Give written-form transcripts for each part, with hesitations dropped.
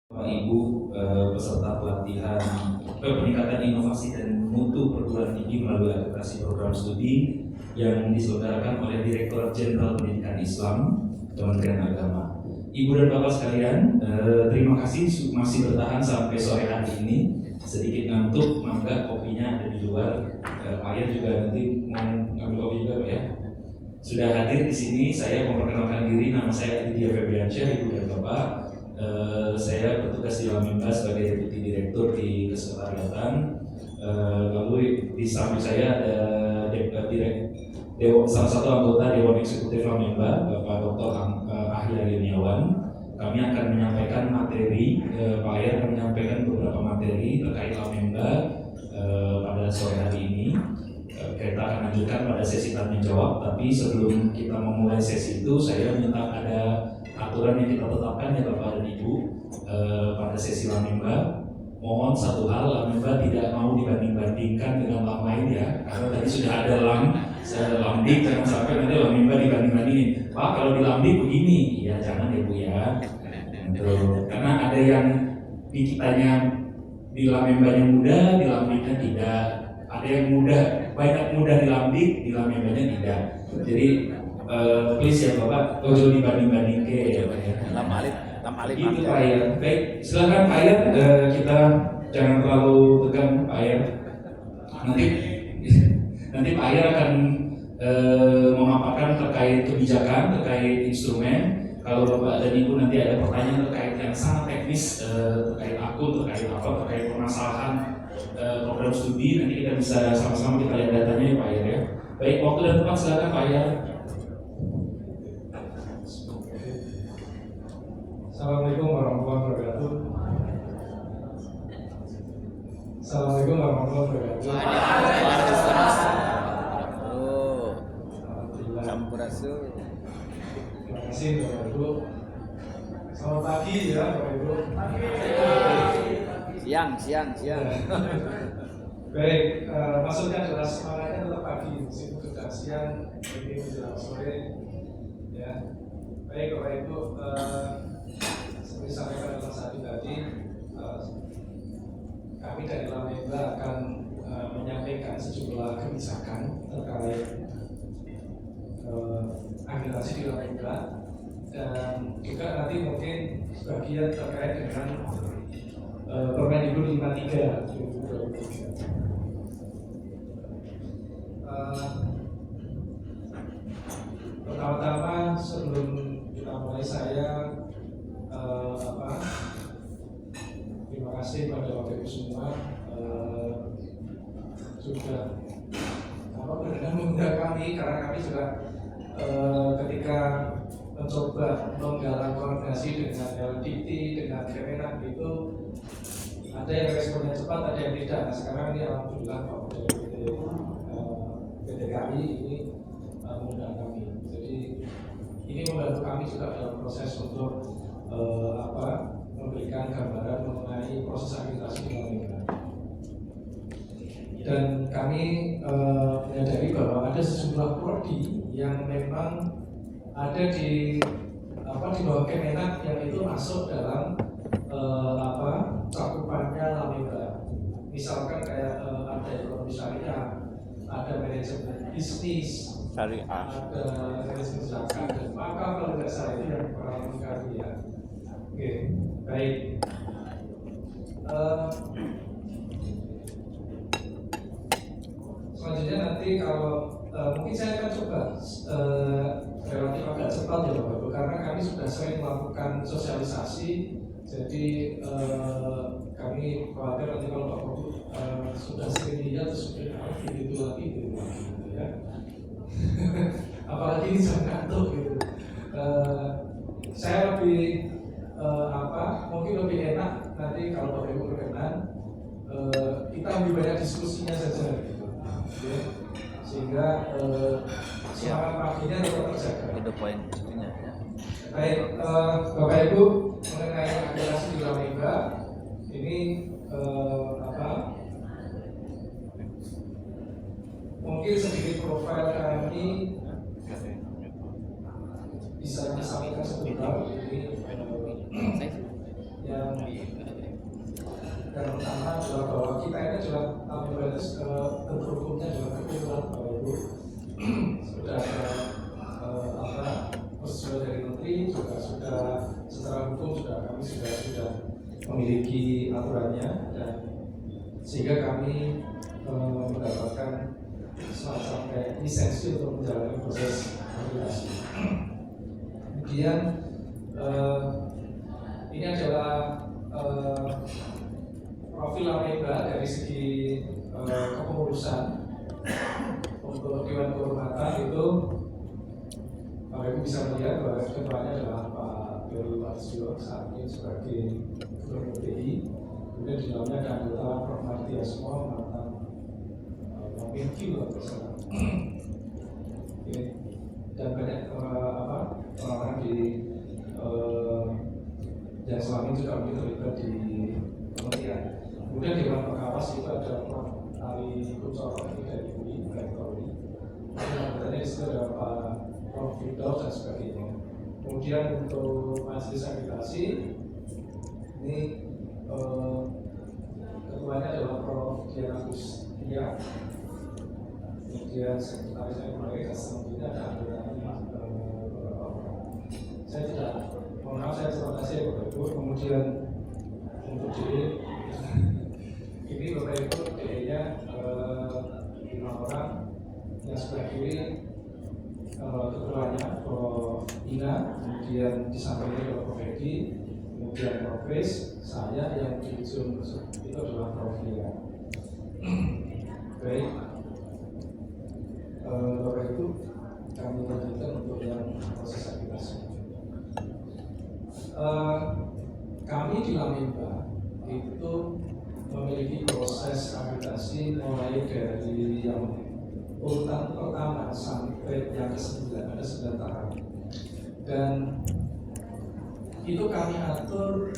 Bapak Ibu peserta pelatihan peningkatan inovasi dan mutu perguruan tinggi melalui adaptasi program studi yang diselenggarakan oleh Direktorat Jenderal Pendidikan Islam Kementerian Agama. Ibu dan Bapak sekalian, terima kasih masih bertahan sampai sore hari ini. Sedikit ngantuk, mangga kopinya ada di luar. Pak Ayat juga nanti mau ambil kopi juga, Pak ya. Sudah hadir di sini, saya memperkenalkan diri, nama saya Lydia Febriansyah, Ibu dan Bapak. Saya bertugas di Wamemba sebagai Deputi Direktur di Kesekretariatan. Lalu di samping saya ada salah satu anggota Dewan Eksekutif Wamemba, Bapak Dr. Ahli Ariniawan. Kami akan menyampaikan materi, Pak Ayat akan menyampaikan beberapa materi terkait Wamemba pada sore hari ini. Kita akan lanjutkan pada sesi tanya jawab, tapi sebelum kita memulai sesi itu, saya minta ada aturan yang kita tetapkan ya Bapak dan Ibu pada sesi Wamemba. Mohon satu hal, Wamemba tidak mau dibanding-bandingkan dengan LAM lain ya, karena tadi sudah ada Lamdik, jangan sampai nanti Wamemba dibanding-bandingin. Pak, kalau di Lamdik begini, ya jangan ya Bu ya. Karena ada yang di kitanya di Wamembanya muda, di Lamdiknya tidak. Ada yang muda, banyak muda di Lamdik, di Wamembanya tidak. Jadi please ya Bapak, ojo dibanding-banding ke ya Pak ya. Lam Alif. Itu Pak Ayat. Baik, silakan Pak Ayat, kita jangan terlalu tegang Pak Ayat. Nanti Pak Ayat akan memaparkan terkait kebijakan, terkait instrumen. Kalau Bapak dan Ibu nanti ada pertanyaan terkait yang sangat teknis, terkait akun, terkait apa, terkait permasalahan program studi, nanti kita bisa sama-sama kita lihat datanya ya Pak Ayat ya. Baik, waktu dan tempat silakan Pak Ayat. Assalamualaikum warahmatullahi wabarakatuh. Assalamualaikum warahmatullahi wabarakatuh. Sampurasun. Terima kasih Bapak Ibu. Selamat pagi ya Bapak Ibu. Siang. Baik, maksudnya adalah semangatnya tetap pagi, meskipun sudah siang, ini menjelang sore. Ya, baik Bapak Ibu. Seperti sampaikan dalam saat tadi, kami dari Wamemba akan menyampaikan sejumlah kebijakan terkait akreditasi di Wamemba, dan juga nanti mungkin sebagian terkait dengan Permendikbud 53 2023. Pertama-tama sebelum kita mulai terima kasih pada Bapak Ibu semua sudah berkenan mengundang kami, karena kami juga ketika mencoba menggalang koordinasi dengan LDT, dengan Kemenak itu ada yang responnya cepat, ada yang tidak. Nah, sekarang ini alhamdulillah Pak PDKI ini mengundang kami. Jadi ini membantu kami juga dalam proses untuk memberikan gambaran mengenai proses akreditasi di Wamemba. Dan kami menyadari bahwa ada sejumlah prodi yang memang ada di bawah Kemenak yang itu masuk dalam cakupannya Wamemba. Misalkan kayak ada ekonomi syariah, ada manajemen bisnis, Syariah, ada manajemen zakat dan maka kalau tidak salah itu yang pengalaman kami ya. Oke, baik. Selanjutnya nanti kalau mungkin saya akan coba relatif agak cepat ya Bapak Ibu, karena kami sudah sering melakukan sosialisasi. Jadi kami khawatir nanti kalau Bapak Ibu sudah sering lihat terus itu lagi gitu ya. Apalagi ini jam kantor gitu. Saya lebih mungkin lebih enak nanti kalau Bapak Ibu berkenan kita lebih banyak diskusinya saja gitu. Ya. Sehingga semangat paginya tetap terjaga. itu poin itunya ya. Baik, Bapak Ibu, mengenai akreditasi di Wamemba ini mungkin sedikit profil kami bisa disampaikan sebentar. Ini ya yang pertama adalah bahwa kita ini adalah Amin bentuk hukumnya adalah kebetulan Bapak Ibu sudah ada persetujuan dari Menteri, juga sudah secara hukum kami sudah memiliki aturannya, dan sehingga kami mendapatkan semacam kayak lisensi untuk menjalani proses aplikasi. Kemudian ini adalah profil Ameba dari segi kepengurusan. Untuk Dewan Kehormatan itu Bapak Ibu bisa melihat bahwa ketuanya adalah Pak Dori Marsio saat ini sebagai Gubernur DI. Kemudian di dalamnya ada anggota Prof. Martia semua mantan Pinky loh bersama. Dan banyak orang-orang di yang selama ini juga mungkin terlibat di kementerian. Kemudian Dewan Pengawas itu ada Prof. Ali Kuncoro dari UI, Rektor UI. Kemudian di situ ada Pak Prof. Victor dan sebagainya. Kemudian untuk majelis akreditasi ini ketuanya adalah Prof. Dian Agustia. Kemudian sekretarisnya kemarin selanjutnya ada anggotanya beberapa orang. Saya tidak, mohon maaf saya terima kasih Bapak Ibu. Kemudian untuk DE ini Bapak Ibu DE-nya 5 orang. Yang sebelah kiri ketuanya Prof. Ina, kemudian di sampingnya adalah Prof. Edi, kemudian Prof. Chris, saya yang di ujung itu adalah Prof. Lia. Baik, Bapak Ibu, kami lanjutkan untuk yang proses akreditasi. Kami di Lamemba itu memiliki proses akreditasi mulai dari yang urutan pertama sampai yang ke-9, ada 9 tahap. Dan itu kami atur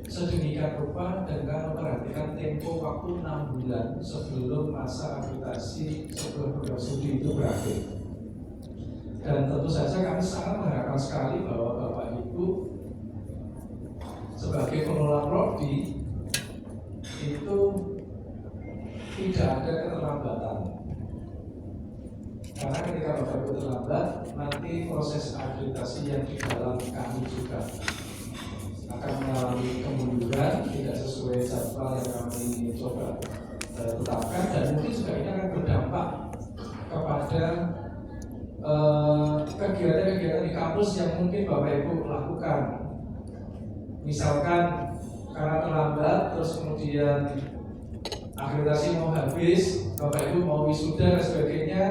sedemikian rupa dengan memperhatikan tempo waktu 6 bulan sebelum masa akreditasi sebelum program studi itu berakhir. Dan tentu saja kami sangat mengharapkan sekali bahwa Bapak Ibu sebagai pengelola prodi itu tidak ada keterlambatan. Karena ketika Bapak Ibu terlambat, nanti proses akreditasi yang di dalam kami juga akan mengalami kemunduran, tidak sesuai jadwal yang kami coba tetapkan, dan mungkin juga ini akan berdampak kepada kegiatan-kegiatan di kampus yang mungkin Bapak Ibu lakukan. Misalkan karena terlambat, terus kemudian akreditasi mau habis, Bapak Ibu mau wisuda dan sebagainya,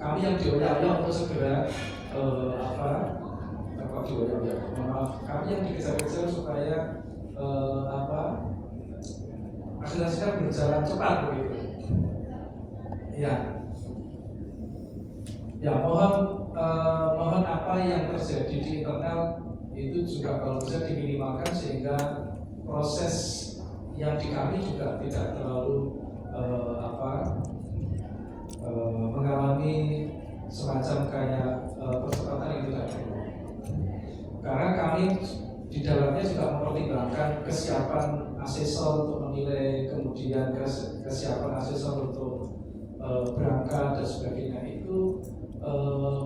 kami yang dioyak-oyak untuk segera kami yang dikejar-kejar supaya akreditasinya berjalan cepat begitu. Ya, mohon apa yang terjadi di internal itu juga kalau bisa diminimalkan sehingga proses yang di kami juga tidak terlalu mengalami semacam kayak percepatan yang tidak perlu. Karena kami di dalamnya juga mempertimbangkan kesiapan asesor untuk menilai, kemudian kesiapan asesor untuk berangkat dan sebagainya, itu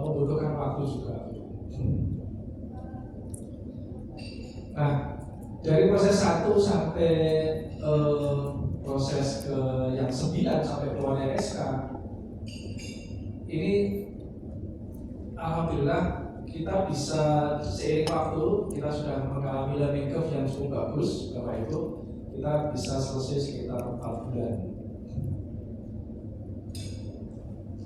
membutuhkan waktu juga. Nah, dari proses 1 sampai proses ke yang 9 sampai keluarnya SK ini alhamdulillah kita bisa seiring waktu, kita sudah mengalami learning curve yang cukup bagus Bapak Ibu, kita bisa selesai sekitar 4 bulan.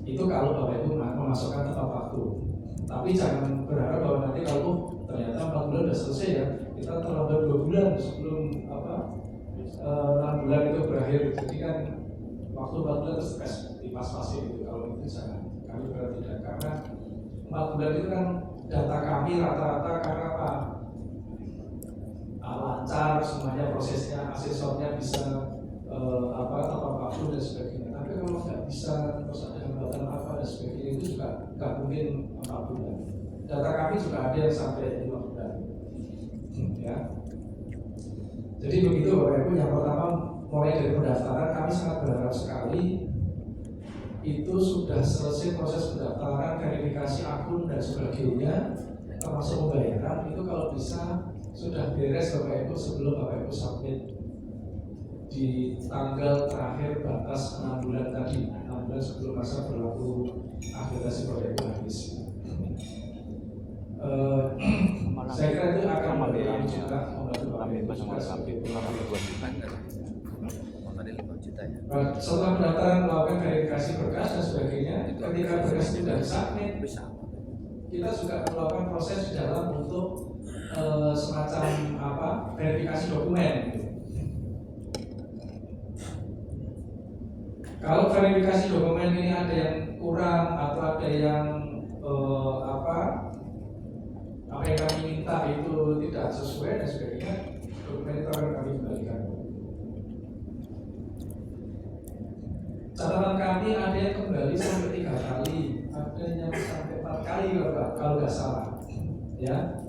Itu kalau Bapak Ibu memasukkan tepat waktu. Tapi jangan berharap bahwa nanti kalau ternyata 4 bulan sudah selesai ya, kita terlambat 2 bulan sebelum 6 bulan itu berakhir. Jadi kan waktu 4 bulan itu pas-pasin gitu. Kalau itu jangan, kami berarti tidak, karena 4 bulan itu kan data kami rata-rata karena lancar semuanya prosesnya, asesornya bisa tepat waktu dan sebagainya. Tapi kalau nggak bisa, terus ada hambatan apa dan sebagainya, itu juga nggak mungkin 4 bulan. Data kami juga ada yang sampai 5 bulan. Jadi begitu Bapak Ibu, yang pertama mulai dari pendaftaran kami sangat berharap sekali itu sudah selesai proses pendaftaran, verifikasi akun dan sebagainya, termasuk pembayaran itu kalau bisa sudah beres Bapak Ibu sebelum Bapak Ibu submit di tanggal terakhir batas 6 bulan tadi, 6 bulan sebelum masa berlaku akreditasi Bapak Ibu habis. Saya kira itu akan membantu juga membantu Bapak Ibu juga sebagai pelapor. Setelah pendaftaran melakukan verifikasi berkas dan sebagainya, ketika berkas sudah disubmit, kita juga melakukan proses di dalam untuk semacam verifikasi dokumen. Kalau verifikasi dokumen ini ada yang kurang atau ada yang apa yang kami minta itu tidak sesuai dan sebagainya, dokumen itu akan kami kembalikan. Catatan kami ada yang kembali sampai 3 kali, ada yang sampai 4 kali kalau nggak salah, ya.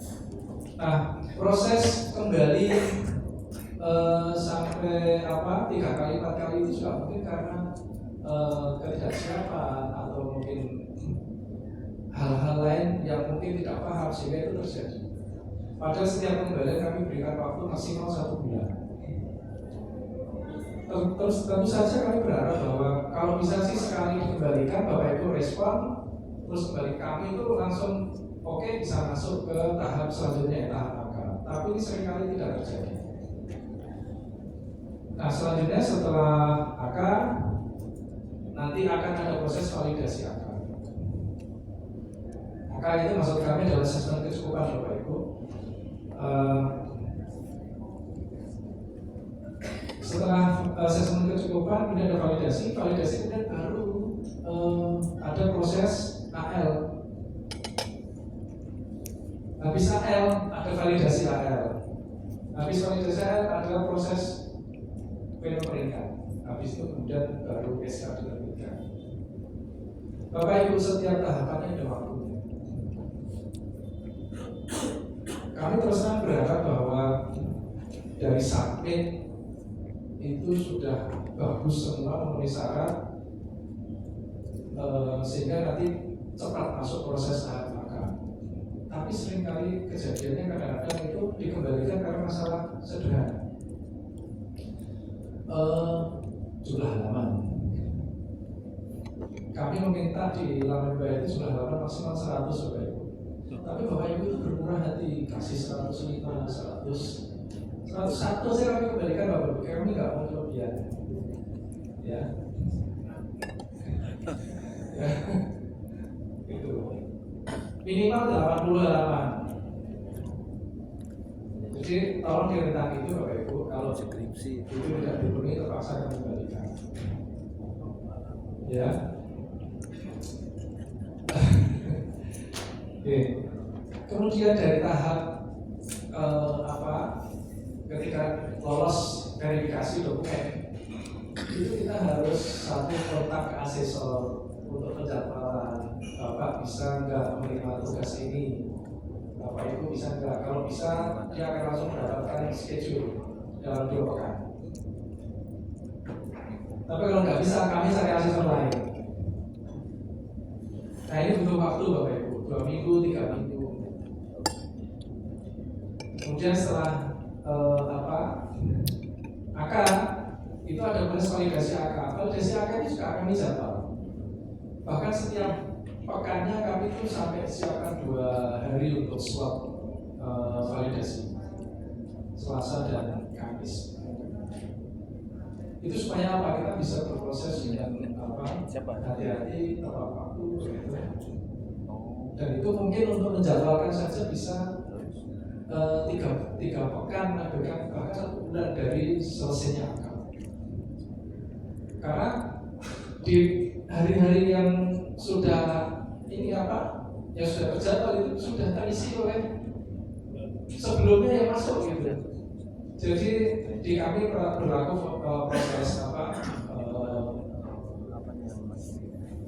Nah, proses kembali sampai 3 kali 4 kali itu juga mungkin karena ketidaksiapan atau mungkin hal-hal lain yang mungkin tidak paham sehingga itu terjadi. Padahal setiap pengembalian kami berikan waktu maksimal 1 bulan. Terus tentu saja kami berharap bahwa kalau bisa sih sekali dikembalikan Bapak Ibu respon, terus kembali kami itu langsung oke, bisa masuk ke tahap selanjutnya, tahap akal. Tapi ini seringkali tidak terjadi. Nah, selanjutnya setelah akal nanti akan ada proses validasi akal. Akal itu maksud kami adalah asesmen kecukupan Bapak Ibu. Setelah asesmen kecukupan kemudian ada validasi kemudian baru ada proses AL. Habis AL ada validasi AL. Habis validasi AL ada proses peringkat. Habis itu kemudian baru SK diterbitkan. Bapak Ibu, setiap tahapannya ada waktunya. Kami terus terang berharap bahwa dari submit itu sudah bagus semua memenuhi syarat sehingga nanti cepat masuk proses tahap akal. Tapi seringkali kejadiannya kadang-kadang itu dikembalikan karena masalah sederhana. Jumlah halaman. Kami meminta di laman bayar itu jumlah halaman maksimal 100 Bapak Ibu. Tapi Bapak Ibu itu bermurah hati, kasih 105, 101 saya kami kembalikan Bapak Ibu, kami nggak mau kelebihan. Ya. Ya. Itu. Minimal 80 halaman. Jadi tolong direntang itu Bapak Ibu, kalau skripsi itu tidak dipenuhi terpaksa kami kembalikan. Ya. Oke. Kemudian dari tahap ketika lolos verifikasi dokumen itu kita harus satu kontak ke asesor untuk penjadwalan. Bapak bisa nggak menerima tugas ini? Bapak Ibu bisa nggak? Kalau bisa dia akan langsung mendapatkan schedule dalam 2 pekan. Tapi kalau nggak bisa kami cari asesor lain. Nah ini butuh waktu Bapak Ibu, 2 minggu, 3 minggu. Kemudian setelah akal itu ada proses validasi akal. Validasi akal itu juga kami jadwal. Bahkan setiap pekannya kami itu sampai siapkan 2 hari untuk swab validasi, Selasa dan Kamis. Itu supaya apa? Kita bisa berproses dengan hati-hati, tepat waktu, gitu. Dan itu mungkin untuk menjadwalkan saja bisa 3 pekan, bahkan 1 bulan dari selesainya akal. Karena di hari-hari yang sudah yang sudah terjadwal itu sudah terisi oleh sebelumnya yang masuk gitu. Jadi di kami berlaku proses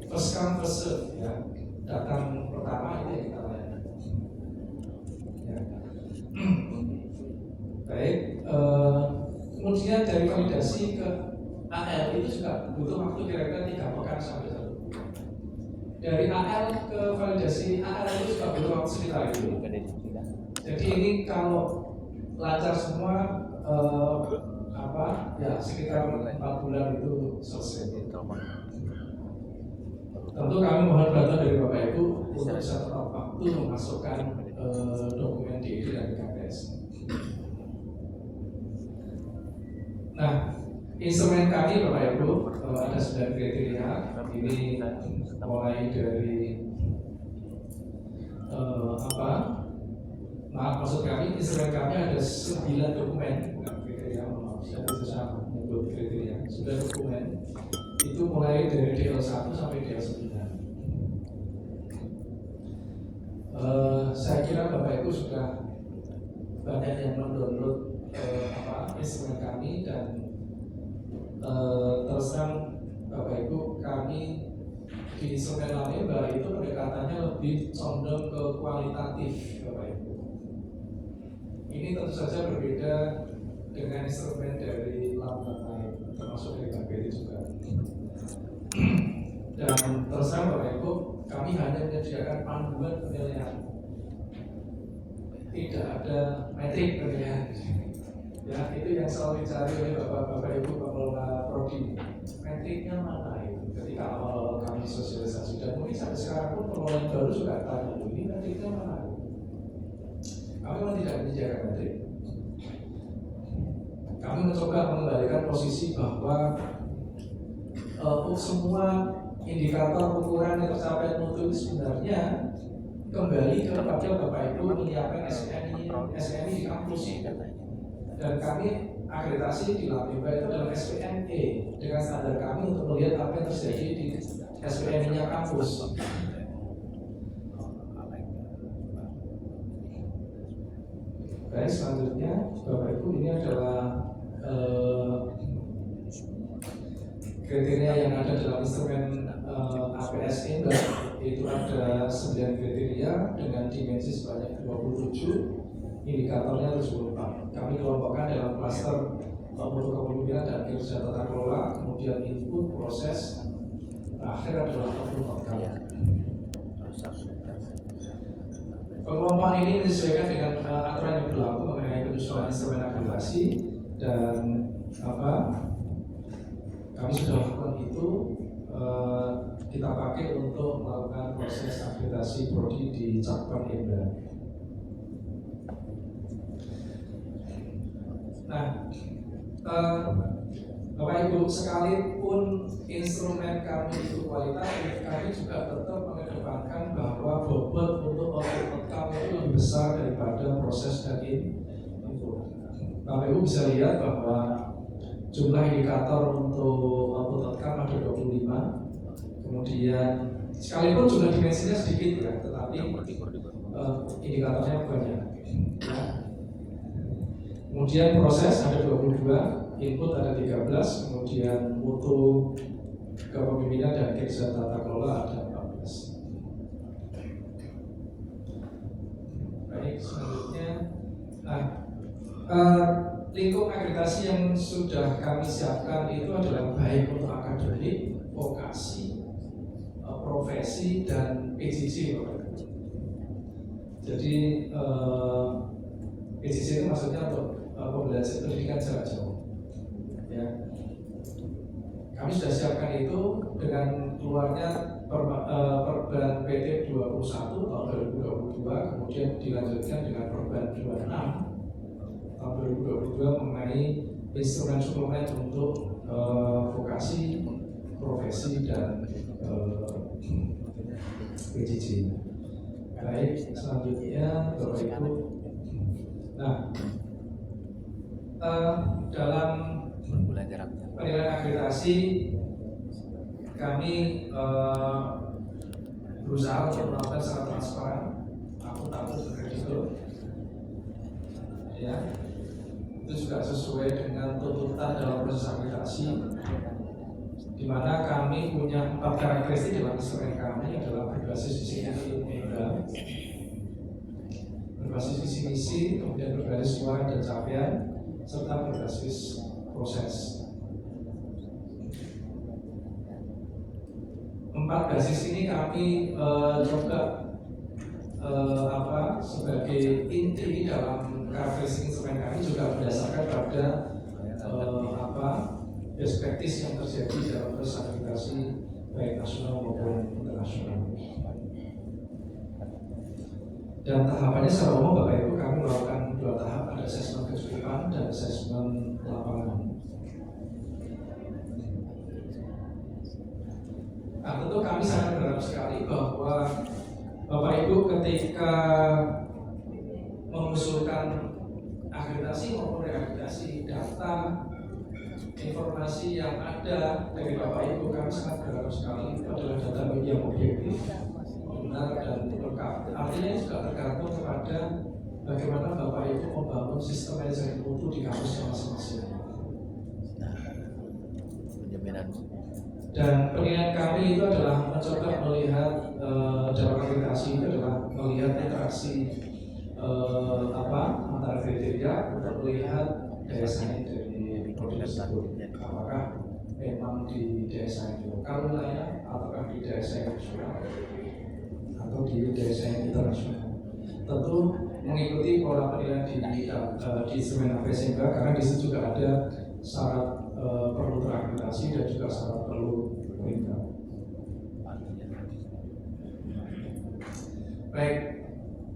first come first serve, ya. Datang pertama itu yang kita layani. Ya. Baik. Kemudian dari validasi ke AL itu juga butuh waktu kira-kira 3 pekan sampai 1 bulan. Dari AL ke validasi AL itu juga butuh waktu sekitar itu. Jadi ini kalau lancar semua sekitar 4 bulan itu selesai. Tentu kami mohon bantuan dari Bapak Ibu untuk bisa tepat waktu memasukkan dokumen DD dan KPS. Nah, instrumen kami Bapak Ibu ada 9 kriteria. Ini mulai dari maksud kami instrumen kami ada 9 dokumen, bukan kriteria, saya bisa menyebut kriteria. 9 dokumen itu mulai dari DL1 sampai DL9. Saya kira Bapak Ibu sudah banyak yang mendownload instrumen kami dan terus terang Bapak Ibu, kami di instrumen laba itu pendekatannya lebih condong ke kualitatif Bapak Ibu. Ini tentu saja berbeda dengan instrumen dari laba lain, termasuk dari KPD juga. Dan terus terang Bapak Ibu, kami hanya menyediakan panduan penilaian, tidak ada metrik penilaian. Ya, itu yang selalu dicari oleh Bapak Ibu pengelola prodi. Metriknya mana itu? Ketika awal kami sosialisasi dan mungkin sampai sekarang pun pengelola yang baru juga tanya, ini metriknya mana? Kami memang tidak menyediakan metrik. Kami mencoba mengembalikan posisi bahwa semua indikator ukuran yang tercapai mutu itu sebenarnya kembali kepada Bapak Ibu menyiapkan SPMI di kampus. Dan kami akreditasi di Labimba itu adalah SPME dengan standar kami untuk melihat apa yang terjadi di SPME-nya kampus. Baik, selanjutnya Bapak Ibu, ini adalah kriteria yang ada dalam instrumen APS Indo. Itu ada 9 kriteria dengan dimensi sebanyak 27. Indikatornya 24. Kami kelompokkan dalam klaster mutu kepemimpinan dan kinerja tata kelola, kemudian input, proses, terakhir adalah output. Pengelompokan ini disesuaikan dengan aturan yang berlaku mengenai penyusunan instrumen akreditasi dan kami sudah lakukan itu, kita pakai untuk melakukan proses akreditasi prodi di cabang Enda. Nah, Bapak Ibu, sekalipun instrumen kami itu kualitatif, kami juga tetap mengedepankan bahwa bobot untuk output kami itu lebih besar daripada proses dan input. Bapak Ibu bisa lihat bahwa jumlah indikator untuk output outcome ada 25. Kemudian sekalipun jumlah dimensinya sedikit ya, tetapi indikatornya banyak. Ya. Kemudian proses ada 22, input ada 13, kemudian mutu kepemimpinan dan kinerja tata kelola ada 14. Baik, selanjutnya, lingkup akreditasi yang sudah kami siapkan itu adalah baik untuk akademik, vokasi, profesi, dan PJJ. Jadi PJJ itu maksudnya untuk pembelajaran pendidikan jarak jauh. Ya. Kami sudah siapkan itu dengan keluarnya Perban PT 21 tahun 2022, kemudian dilanjutkan dengan Perban 26 tahun 2022 mengenai instrumen suplemen untuk vokasi, profesi, dan PJJ. Baik, selanjutnya Bapak Ibu. Nah, dalam penilaian akreditasi kami berusaha untuk melakukan secara transparan, akuntabel, dan kredibel. Ya, itu juga sesuai dengan tuntutan dalam proses akreditasi, di mana kami punya 4 karakteristik dalam instrumen kami adalah berbasis visi berbasis visi misi, kemudian berbasis suara dan capaian, serta berbasis proses. 4 basis ini kami coba sebagai inti dalam karakteristik instrumen kami juga berdasarkan pada best practice yang terjadi dalam proses akreditasi baik nasional maupun internasional. Dan tahapannya secara umum Bapak Ibu kami melakukan 2 tahap, ada asesmen kecukupan dan asesmen lapangan. Nah, tentu kami sangat berharap sekali bahwa Bapak Ibu ketika mengusulkan akreditasi maupun reakreditasi data informasi yang ada dari Bapak Ibu, kami sangat berharap sekali itu adalah data yang objektif, benar dan lengkap. Artinya ini juga tergantung kepada bagaimana Bapak Ibu membangun sistem manajemen mutu di kampusnya masing-masing. Dan penilaian kami itu adalah mencoba melihat dalam akreditasi itu adalah melihat interaksi antara kriteria untuk melihat daya saing dari produk tersebut. Apakah memang di daya saing lokal wilayah, ataukah di daya saing nasional, atau di daya saing internasional. Tentu mengikuti pola penilaian di instrumen APSMK, karena di situ juga ada syarat perlu terakreditasi dan juga syarat perlu peringkat. Baik,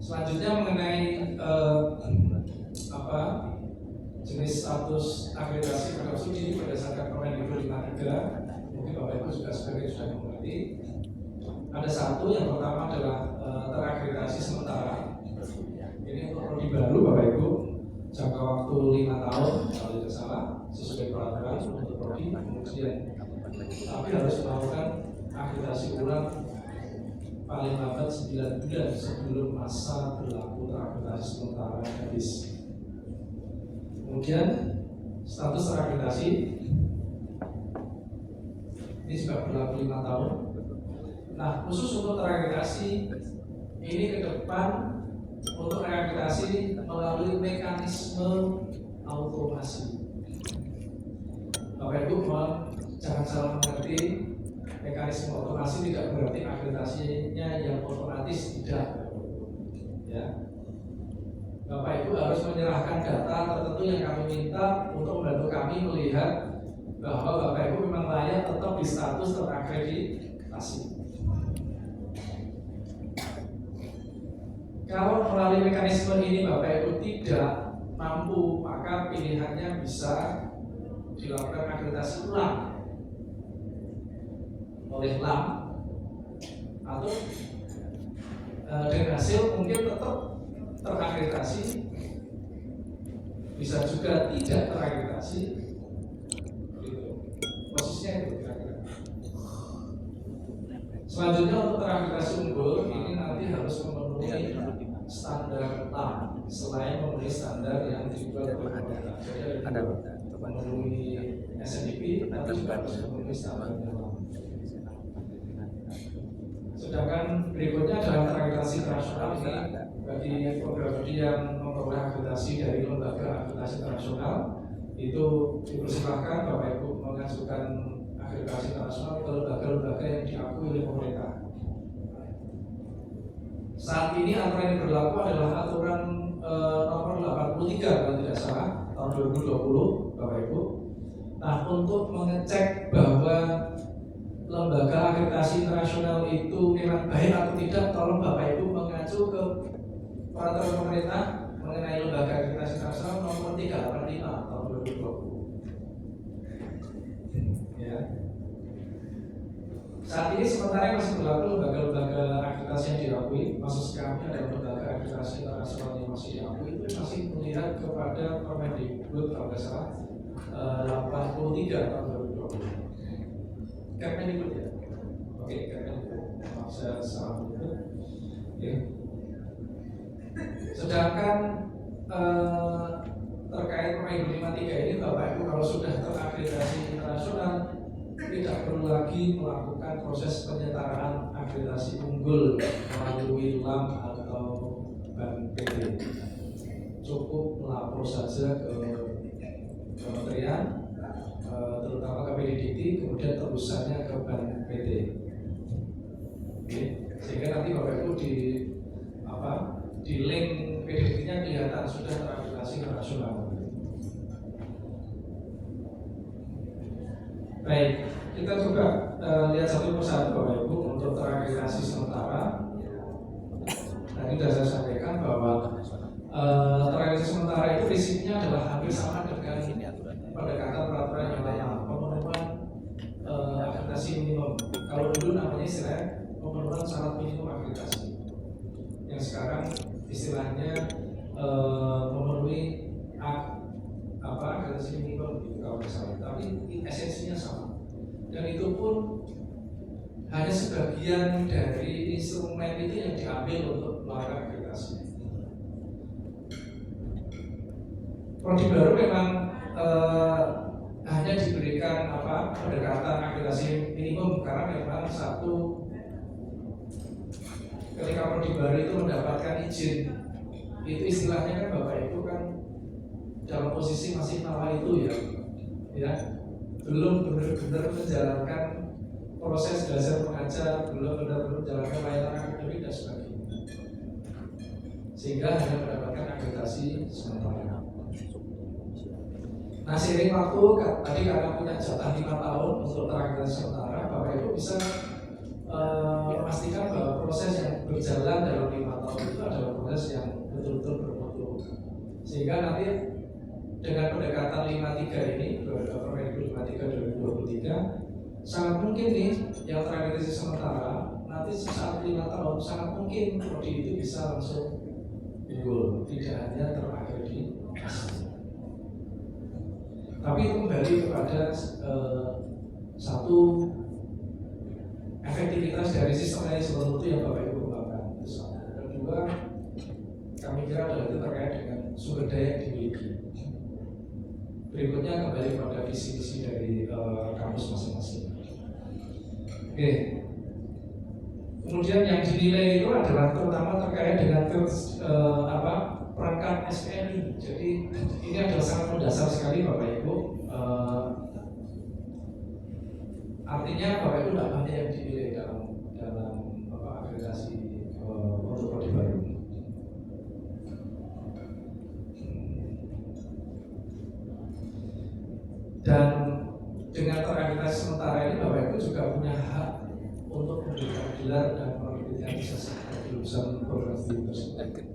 selanjutnya mengenai jenis status akreditasi program studi berdasarkan Permendikbud 53, mungkin Bapak Ibu juga sebagai sudah mengerti. Ada satu, yang pertama adalah terakreditasi sementara. Ini untuk prodi baru Bapak Ibu, jangka waktu 5 tahun kalau tidak salah, sesuai peraturan untuk prodi, kemudian tapi harus melakukan akreditasi ulang paling lambat 9 bulan sebelum masa berlaku terakreditasi sementara habis. Kemudian status terakreditasi ini juga berlaku 5 tahun. Nah, khusus untuk terakreditasi ini ke depan untuk reakreditasi melalui mekanisme automasi. Bapak Ibu jangan salah mengerti, mekanisme otomasi tidak berarti akreditasinya yang otomatis, tidak. Ya. Bapak Ibu harus menyerahkan data tertentu yang kami minta untuk membantu kami melihat bahwa Bapak Ibu memang layak tetap di status terakreditasi. Kalau melalui mekanisme ini Bapak Ibu tidak mampu, maka pilihannya bisa dilakukan akreditasi ulang oleh LAM, atau dengan hasil mungkin tetap terakreditasi, bisa juga tidak terakreditasi. Posisinya itu kira-kira. Selanjutnya untuk terakreditasi unggul ini nanti harus memenuhi standar LAM selain memenuhi standar yang dibuat oleh pemerintah. Jadi ada memenuhi SNDP, tapi juga harus memenuhi standar LAM. Sedangkan berikutnya adalah terakreditasi internasional. Ini bagi program studi yang memperoleh akreditasi dari lembaga akreditasi internasional, itu dipersilahkan Bapak Ibu mengajukan akreditasi internasional ke lembaga-lembaga yang diakui oleh pemerintah. Saat ini aturan yang berlaku adalah aturan nomor 83 kalau tidak salah tahun 2020 Bapak Ibu. Nah, untuk mengecek bahwa lembaga akreditasi internasional itu memang baik atau tidak, tolong Bapak Ibu mengacu ke peraturan pemerintah mengenai lembaga akreditasi internasional nomor 385 tahun 2020. Ya. Saat ini sementara masih berlaku lembaga-lembaga akreditasi yang diakui, maksud kami adalah lembaga akreditasi internasional yang masih diakui itu masih melihat kepada Permendikbud kalau tidak salah 83 tahun 2020. Kemendikbud ya. Oke, Kemendikbud. Maaf saya salah menyebut. Ya. Sedangkan terkait Permendikbud 53 ini Bapak Ibu kalau sudah terakreditasi internasional tidak perlu lagi melakukan proses penyetaraan akreditasi unggul melalui LAM atau BNPB. Cukup melapor saja ke kementerian, terutama ke PDDT, kemudian terusannya ke bank PT. Oke. Sehingga nanti Bapak Ibu di link PDDT-nya kelihatan sudah terakreditasi internasional. Baik, kita coba lihat satu persatu Bapak Ibu untuk terakreditasi sementara. Tadi sudah saya sampaikan bahwa terakreditasi sementara itu prinsipnya adalah hampir sama dengan pendekatan peraturan yang lain, pemenuhan akreditasi minimum. Kalau dulu namanya istilah pemenuhan syarat minimum akreditasi, yang sekarang istilahnya memenuhi akreditasi minimum gitu kalau misalnya, tapi esensinya sama. Dan itu pun hanya sebagian dari instrumen itu yang diambil untuk melakukan akreditasi. Prodi baru memang hanya diberikan pendekatan akreditasi minimum karena memang satu, ketika prodi baru itu mendapatkan izin, itu istilahnya kan Bapak Ibu kan dalam posisi masih nawar itu ya belum benar-benar menjalankan proses belajar mengajar, belum benar-benar menjalankan layanan akademik dan sebagainya, sehingga hanya mendapatkan akreditasi sementara. Nah, seiring waktu tadi karena punya jatah 5 tahun untuk terakreditasi sementara, Bapak Ibu bisa memastikan bahwa proses yang berjalan dalam 5 tahun itu adalah proses yang betul-betul bermutu, sehingga nanti dengan pendekatan 53 ini, Permendikbud 53 2023, sangat mungkin nih yang terakreditasi sementara nanti saat 5 tahun sangat mungkin prodi itu bisa langsung unggul, tidak hanya terakreditasi. Tapi itu kembali kepada satu efektivitas dari sistem yang sebelum itu yang Bapak Ibu kembangkan. Kedua, kami kira adalah itu terkait dengan sumber daya yang dimiliki. Berikutnya kembali pada visi-visi dari kampus masing-masing. Oke. Kemudian yang dinilai itu adalah terutama terkait dengan perangkat SPNI. Jadi ini adalah sangat mendasar sekali Bapak Ibu. Artinya Bapak Ibu tidak banyak yang dinilai dalam akreditasi untuk prodi baru. Dan dengan terakreditasi sementara ini Bapak Ibu juga punya hak untuk memberikan gelar dan menerbitkan ijazah lulusan program studi tersebut.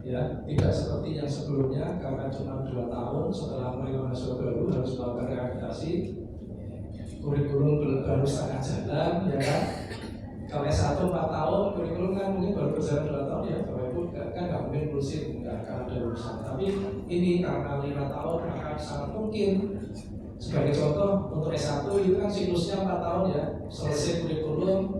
Ya, tidak seperti yang sebelumnya karena cuma 2 tahun setelah menerima mahasiswa baru harus melakukan reakreditasi, kurikulum baru setengah jalan, ya kan? Kalau S1 4 tahun, kurikulum kan mungkin baru berjalan 2 tahun ya, Bapak Ibu kan nggak mungkin lulusin, nggak akan ada lulusan. Tapi ini karena 5 tahun maka sangat mungkin. Sebagai contoh untuk S1 itu kan siklusnya 4 tahun ya, selesai kurikulum,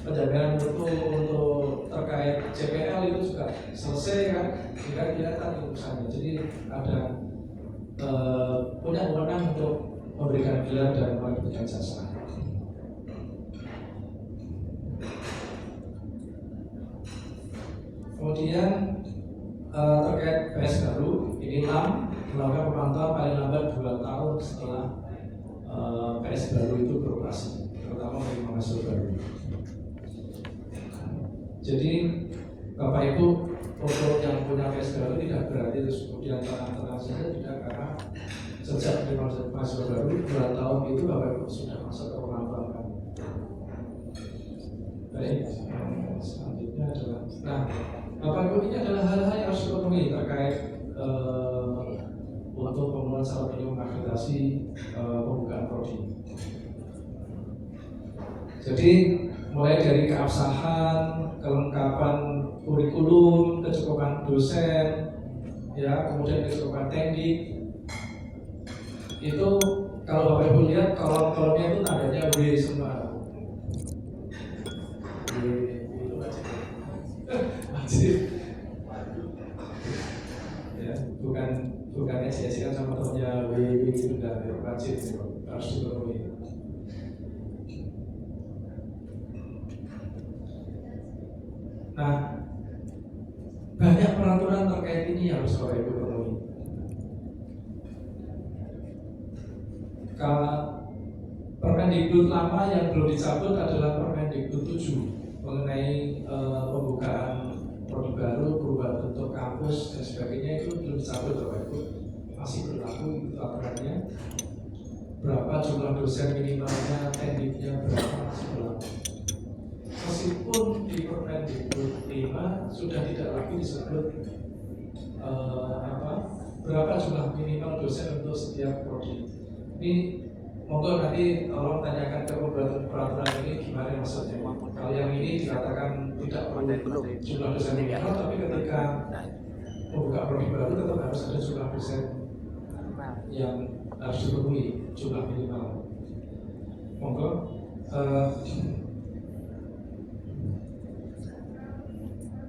penjaminan mutu untuk terkait CPL itu juga selesai kan, sehingga kelihatan lulusannya. Jadi ada punya wewenang untuk memberikan gelar dan memberikan jasa. Kemudian terkait PS baru, ini 6 melakukan pemantauan paling lambat 2 tahun setelah PS baru itu beroperasi, terutama bagi mahasiswa baru. Jadi Bapak Ibu untuk yang punya PS baru tidak berarti terus kemudian tenang-tenang saja, tidak, karena sejak menerima mahasiswa baru 2 tahun itu Bapak Ibu sudah masuk ke pemantauan kami. Baik, selanjutnya adalah, nah Bapak Ibu ini adalah hal-hal yang harus dipenuhi terkait untuk pemenuhan syarat minimum akreditasi pembukaan prodi. Jadi mulai dari keabsahan, kelengkapan kurikulum, kecukupan dosen, ya, kemudian kecukupan teknik. Itu kalau Bapak Ibu lihat kolom-kolomnya itu tandanya W semua. W itu wajib. Ya, bukan ejek-ejekan sama temennya W itu sudah wajib, harus dipenuhi. Nah, banyak peraturan terkait ini yang harus Bapak Ibu penuhi. Permendikbud lama yang belum dicabut adalah Permendikbud 7 mengenai pembukaan prodi baru, perubahan bentuk kampus dan sebagainya, itu belum dicabut Bapak Ibu, masih berlaku itu aturannya. Berapa jumlah dosen minimalnya, tendiknya berapa, masih berlaku. Meskipun di Permendikbud 5 sudah tidak lagi disebut berapa jumlah minimal dosen untuk setiap prodi. Ini monggo nanti tolong tanyakan ke pembuat peraturan ini gimana maksudnya. Kalau yang ini dikatakan tidak perlu jumlah dosen minimal, tapi ketika membuka prodi baru tetap harus ada jumlah dosen yang harus dipenuhi jumlah minimal. Monggo.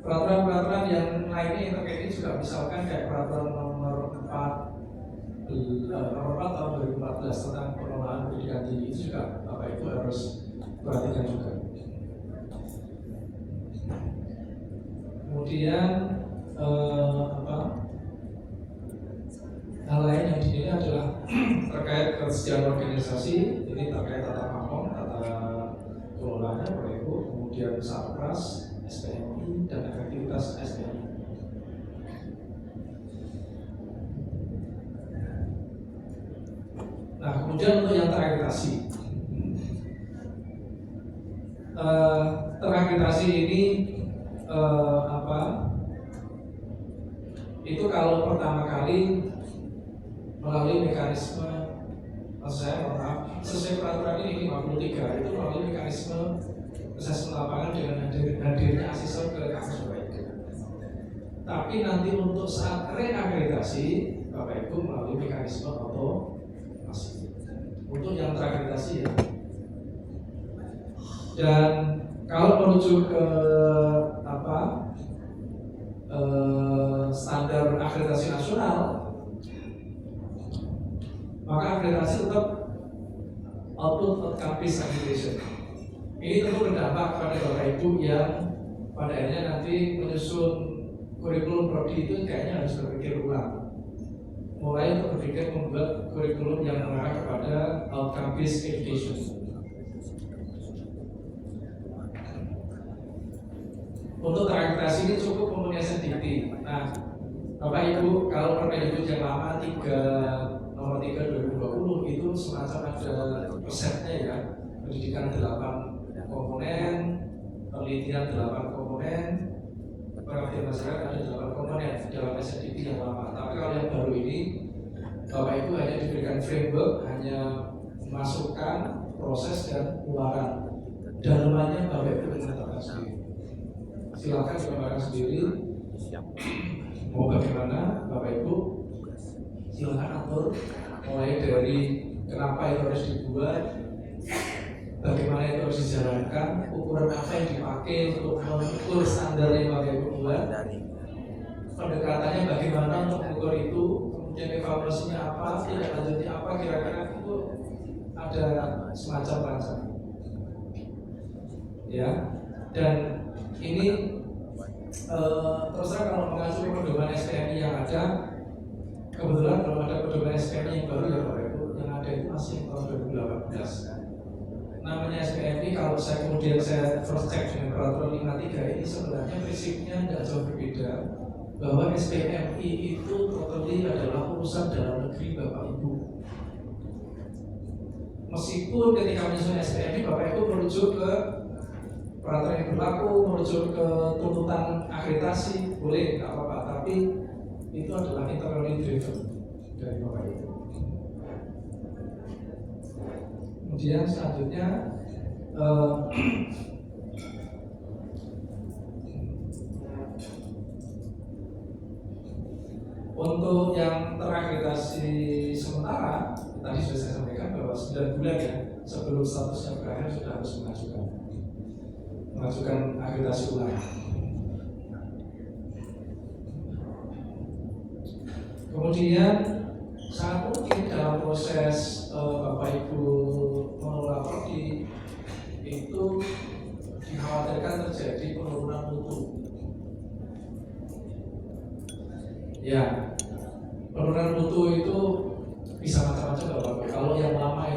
Peraturan-peraturan yang lainnya yang terkait ini juga misalkan kayak peraturan nomor 4 tahun 2014 tentang pengelolaan pendidikan tinggi, itu juga Bapak Ibu harus perhatikan juga. Kemudian hal lain yang dinilai adalah terkait kesejahteraan organisasi, ini terkait tata makmum, tata kelolanya Bapak Ibu, kemudian Satpras, SPMI dan efektivitas SPMI. Nah, kemudian untuk yang terakreditasi, terakreditasi ini itu kalau pertama kali melalui mekanisme, sesuai peraturan ini 53 itu melalui mekanisme asesmen lapangan dengan hadirnya asesor ke kampus Bapak Ibu. Tapi nanti untuk saat reakreditasi Bapak Ibu melalui mekanisme otomasi untuk yang terakreditasi ya. Dan kalau menuju ke standar akreditasi nasional, maka akreditasi tetap output outcome-based accreditation. Ini tentu berdampak pada Bapak Ibu yang pada akhirnya nanti menyusun kurikulum prodi itu kayaknya harus berpikir ulang. Mulai untuk berpikir membuat kurikulum yang mengarah kepada outcome-based education. Untuk terakreditasi ini cukup memenuhi SNDT. Nah, Bapak Ibu, kalau Permendikbud yang lama nomor 3 2020 itu semacam ada resepnya ya, pendidikan 8 komponen, penelitian 8 komponen, pengabdian masyarakat ada 8 komponen dalam SNDT yang lama. Tapi kalau yang baru ini, Bapak Ibu hanya diberikan framework, hanya masukkan proses dan pengeluaran. Dalamannya Bapak Ibu menetapkan sendiri. Silakan dikembangkan sendiri. Mau bagaimana Bapak Ibu? Silakan atur. Mulai dari kenapa itu harus dibuat, bagaimana itu harus dijalankan, ukuran apa yang dipakai untuk mengukur standar yang Bapak Ibu buat, pendekatannya bagaimana untuk mengukur itu, kemudian evaluasinya apa, tidak lanjutnya apa, kira-kira itu ada semacam rancangan. Ya, dan ini terus terang kalau mengacu pedoman SPMI yang ada, kebetulan belum ada pedoman SPMI yang baru ya Bapak Ibu, yang ada itu masih tahun 2018. Namanya SPMI, kalau kemudian saya cross check dengan peraturan 53 ini sebenarnya prinsipnya tidak jauh berbeda, bahwa SPMI itu totally adalah urusan dalam negeri Bapak Ibu. Meskipun ketika menyusun SPMI Bapak Ibu merujuk ke peraturan yang berlaku, merujuk ke tuntutan akreditasi, boleh, nggak apa-apa, tapi itu adalah internally driven dari Bapak Ibu. Kemudian selanjutnya untuk yang terakreditasi sementara, tadi sudah saya sampaikan bahwa 9 bulan ya sebelum statusnya berakhir sudah harus mengajukan akreditasi ulang. Kemudian sangat mungkin dalam proses Bapak Ibu mengelola prodi itu dikhawatirkan terjadi penurunan mutu. Ya, penurunan mutu itu bisa macam-macam Bapak Ibu. Kalau yang lama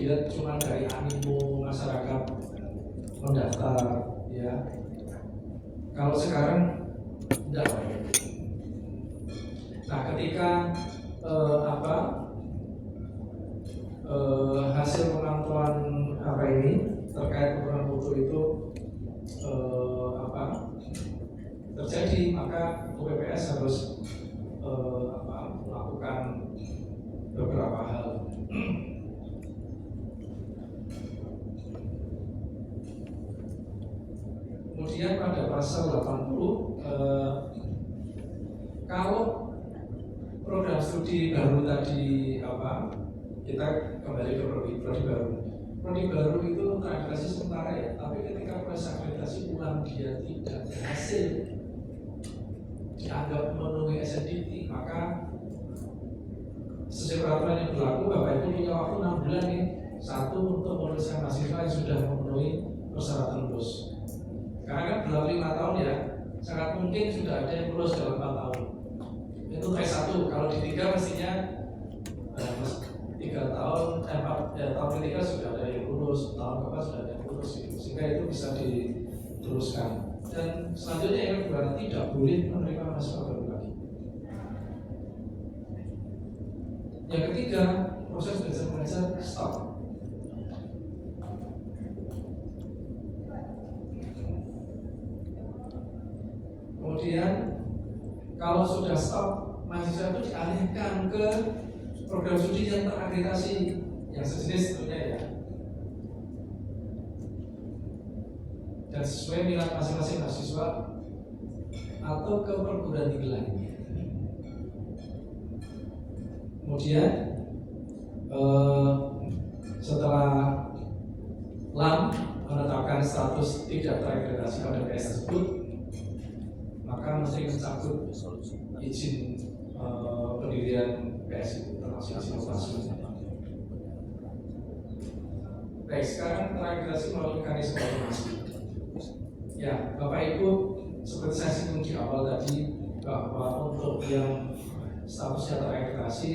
dilihat cuma dari animo masyarakat mendaftar, ya. Kalau sekarang enggak. Nah, ketika hasil pemantauan terkait penurunan mutu itu terjadi, maka UPPS harus melakukan beberapa hal. Kemudian pada pasal 80, kalau program studi baru tadi kita kembali ke prodi baru. Prodi baru itu terakreditasi sementara ya, tapi ketika proses akreditasi ulang dia tidak berhasil dianggap memenuhi SNDT, maka sesuai peraturan yang berlaku Bapak Ibu punya waktu 6 bulan nih. Satu, untuk menuliskan mahasiswa yang sudah memenuhi persyaratan lulus. Karena kan berlaku 5 tahun ya, sangat mungkin sudah ada yang lulus dalam 4 tahun. Itu S1, kalau di 3 mestinya 3 tahun, tahun ketiga sudah ada yang lulus, tahun keempat sudah ada yang lulus gitu. Sehingga itu bisa diteruskan. Dan selanjutnya yang kedua, tidak boleh menerima mahasiswa baru lagi. Yang ketiga, proses belajar mengajar stop. Kemudian kalau sudah stop, mahasiswa itu dialihkan ke program studi yang terakreditasi yang sejenis tentunya ya, dan sesuai minat masing-masing mahasiswa atau ke perguruan tinggi lainnya. Kemudian setelah LAM menetapkan status tidak terakreditasi pada PS tersebut, maka mesti mencabut izin pendirian PS itu, termasuk izin operasi. Baik, sekarang terakreditasi melalui mekanisme otomasi. Ya, Bapak Ibu, seperti saya singgung di awal tadi, bahwa untuk yang statusnya terakreditasi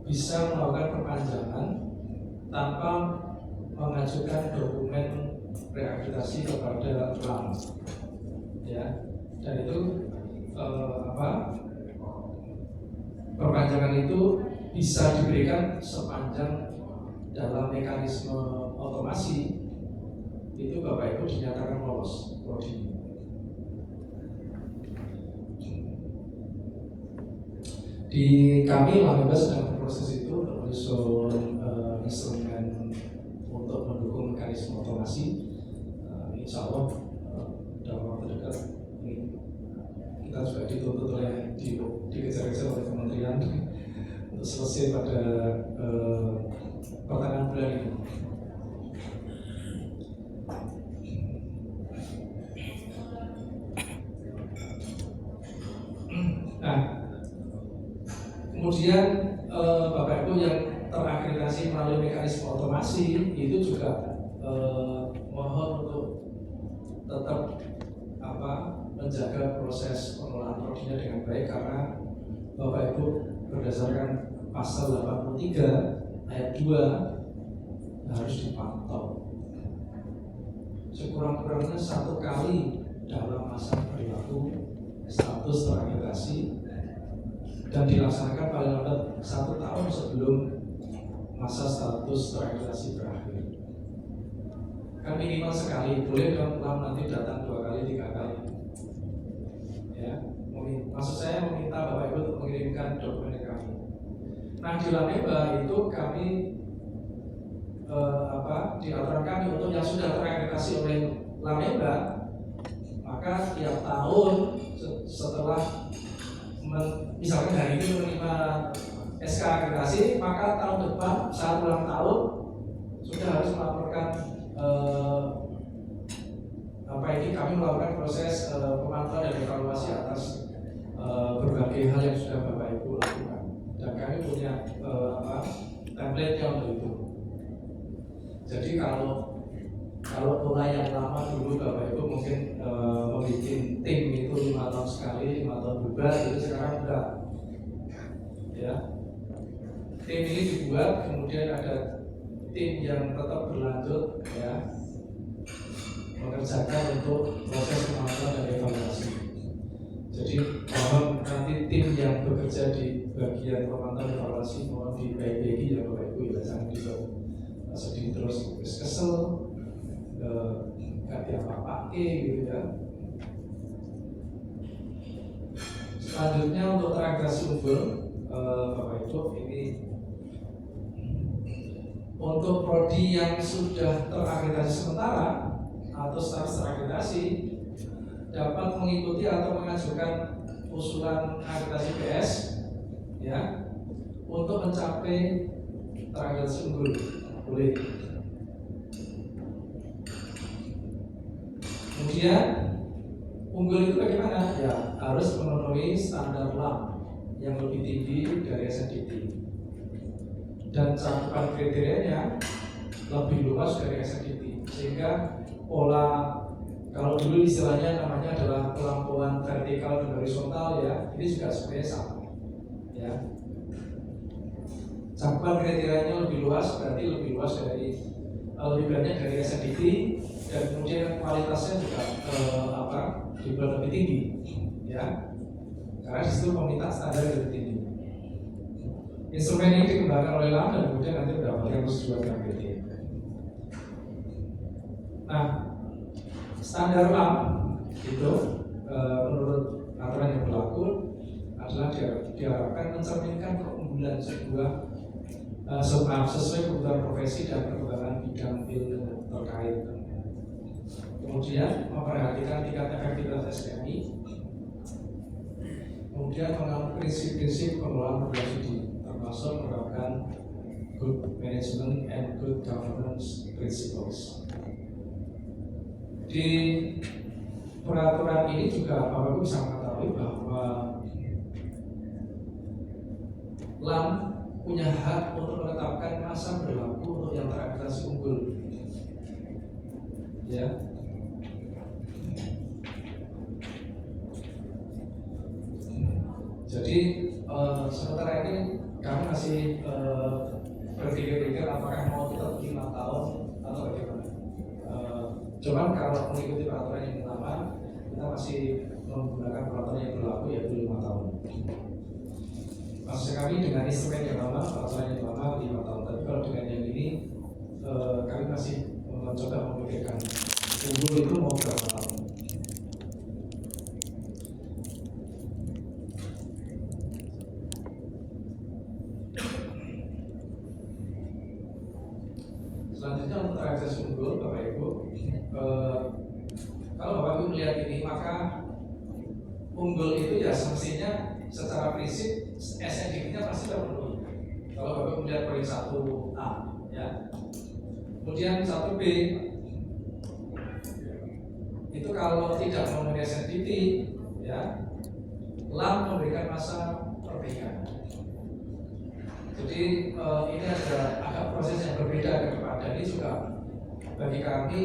bisa melakukan perpanjangan tanpa mengajukan dokumen reakreditasi kepada LAM, ya. Dan itu perpanjangan itu bisa diberikan sepanjang dalam mekanisme otomasi itu Bapak Ibu dinyatakan lolos prodi. Di kami Lameba sedang berproses itu menyusun instrumen untuk mendukung mekanisme otomasi. Insya Allah dalam waktu dekat ini kita juga dituntut oleh dikejar-kejar oleh kementerian untuk selesai pada pertengahan bulan ini. Nah, kemudian Bapak Ibu yang terakreditasi melalui mekanisme otomasi itu juga mohon untuk tetap menjaga proses pengelolaan prodinya dengan baik, karena Bapak Ibu berdasarkan pasal 83 ayat 2 harus dipantau sekurang-kurangnya 1 kali dalam masa berlaku status terakreditasi dan dilaksanakan paling lambat 1 tahun sebelum masa status terakreditasi berakhir. Kan minimal sekali, boleh dong nanti datang 2 kali, 3 kali. Ya, maksud saya meminta Bapak Ibu untuk mengirimkan dokumen ke kami. Nah, di Lameba itu kami di aturan kami untuk yang sudah terakreditasi oleh Lameba, maka tiap tahun setelah misalkan hari ini menerima SK akreditasi, maka tahun depan saat ulang tahun sudah harus melaporkan kami melakukan proses pemantauan dan evaluasi atas berbagai hal yang sudah Bapak Ibu lakukan, dan kami punya template-nya untuk itu. Jadi kalau mulai yang lama dulu Bapak Ibu mungkin membuat tim itu 5 tahun sekali, 5 tahun bubar, itu sekarang enggak. Ya, tim ini dibuat, kemudian ada tim yang tetap berlanjut ya mengerjakan untuk proses pemantauan dan evaluasi. Jadi mohon nanti tim yang bekerja di bagian pemantauan evaluasi mohon dibaik-baiki ya Bapak Ibu ya, jangan dibuat sedih terus kesel, nggak diapa-apake gitu ya. Selanjutnya untuk terintegrasi unggul, Bapak Ibu, ini untuk prodi yang sudah terakreditasi sementara atau status terakreditasi dapat mengikuti atau mengajukan usulan akreditasi PS ya untuk mencapai terakreditasi unggul, boleh. Kemudian unggul itu bagaimana? Ya harus memenuhi standar LAM yang lebih tinggi dari SNDT dan cakupan kriterianya lebih luas dari SNDT, sehingga pola, kalau dulu istilahnya namanya adalah pelampuan vertikal dan horizontal ya, ini juga sebenarnya sama ya. Cakupan kriterianya lebih luas, berarti lebih luas dari lebih banyak dari SNDT, dan kemudian kualitasnya juga dibuat lebih tinggi ya, karena disitu meminta standar yang lebih tinggi. Instrumen ini dikembangkan oleh LAM dan kemudian nanti mendapatkan persetujuan KPT. Nah, standar LAM itu menurut aturan yang berlaku adalah diharapkan mencerminkan keunggulan sebuah sesuai kebutuhan profesi dan perkembangan bidang ilmu terkait. Kemudian memperhatikan tingkat efektivitas SPMI, kemudian mengambil prinsip-prinsip pengelolaan program studi, termasuk menerapkan good management and good governance principles. Di peraturan ini juga Bapak Ibu bisa mengetahui bahwa LAM punya hak untuk menetapkan masa berlaku untuk yang terakreditasi unggul. Ya. Jadi sementara ini kami masih berpikir-pikir apakah mau tetap 5 tahun atau bagaimana. Cuman kalau mengikuti peraturan yang pertama, kita masih menggunakan peraturan yang berlaku yaitu 5 tahun. Maksud kami dengan instrumen yang lama, peraturan yang lama 5 tahun. Tapi kalau dengan yang ini, kami masih mencoba memikirkan unggul itu mau berapa tahun. Selanjutnya untuk terakreditasi unggul, Bapak Ibu, kalau Bapak Ibu melihat ini, maka unggul itu ya semestinya secara prinsip SNDT-nya pasti terpenuhi. Kalau Bapak Ibu melihat poin 1A, ya. Kemudian 1B itu kalau tidak memenuhi SNDT, ya, LAM memberikan masa perbaikan. Jadi ini ada agak proses yang berbeda ke depan, dan ini juga bagi kami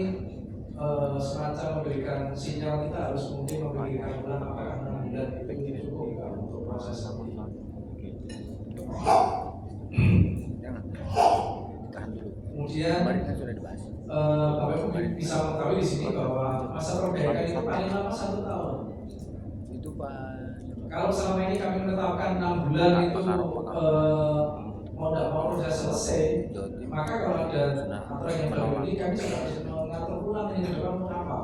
semacam memberikan sinyal kita harus mungkin memikirkan ulang apakah 6 bulan itu cukup nggak untuk proses ini. Kemudian Bapak Ibu bisa mengetahui di sini bahwa masa perbaikan itu paling lama 1 tahun. Itu Pak. Kalau selama ini kami menetapkan 6 bulan itu mau tidak mau proses selesai, maka kalau ada aturan yang baru ini kami juga harus mengatur ulang ini ke depan mau apa.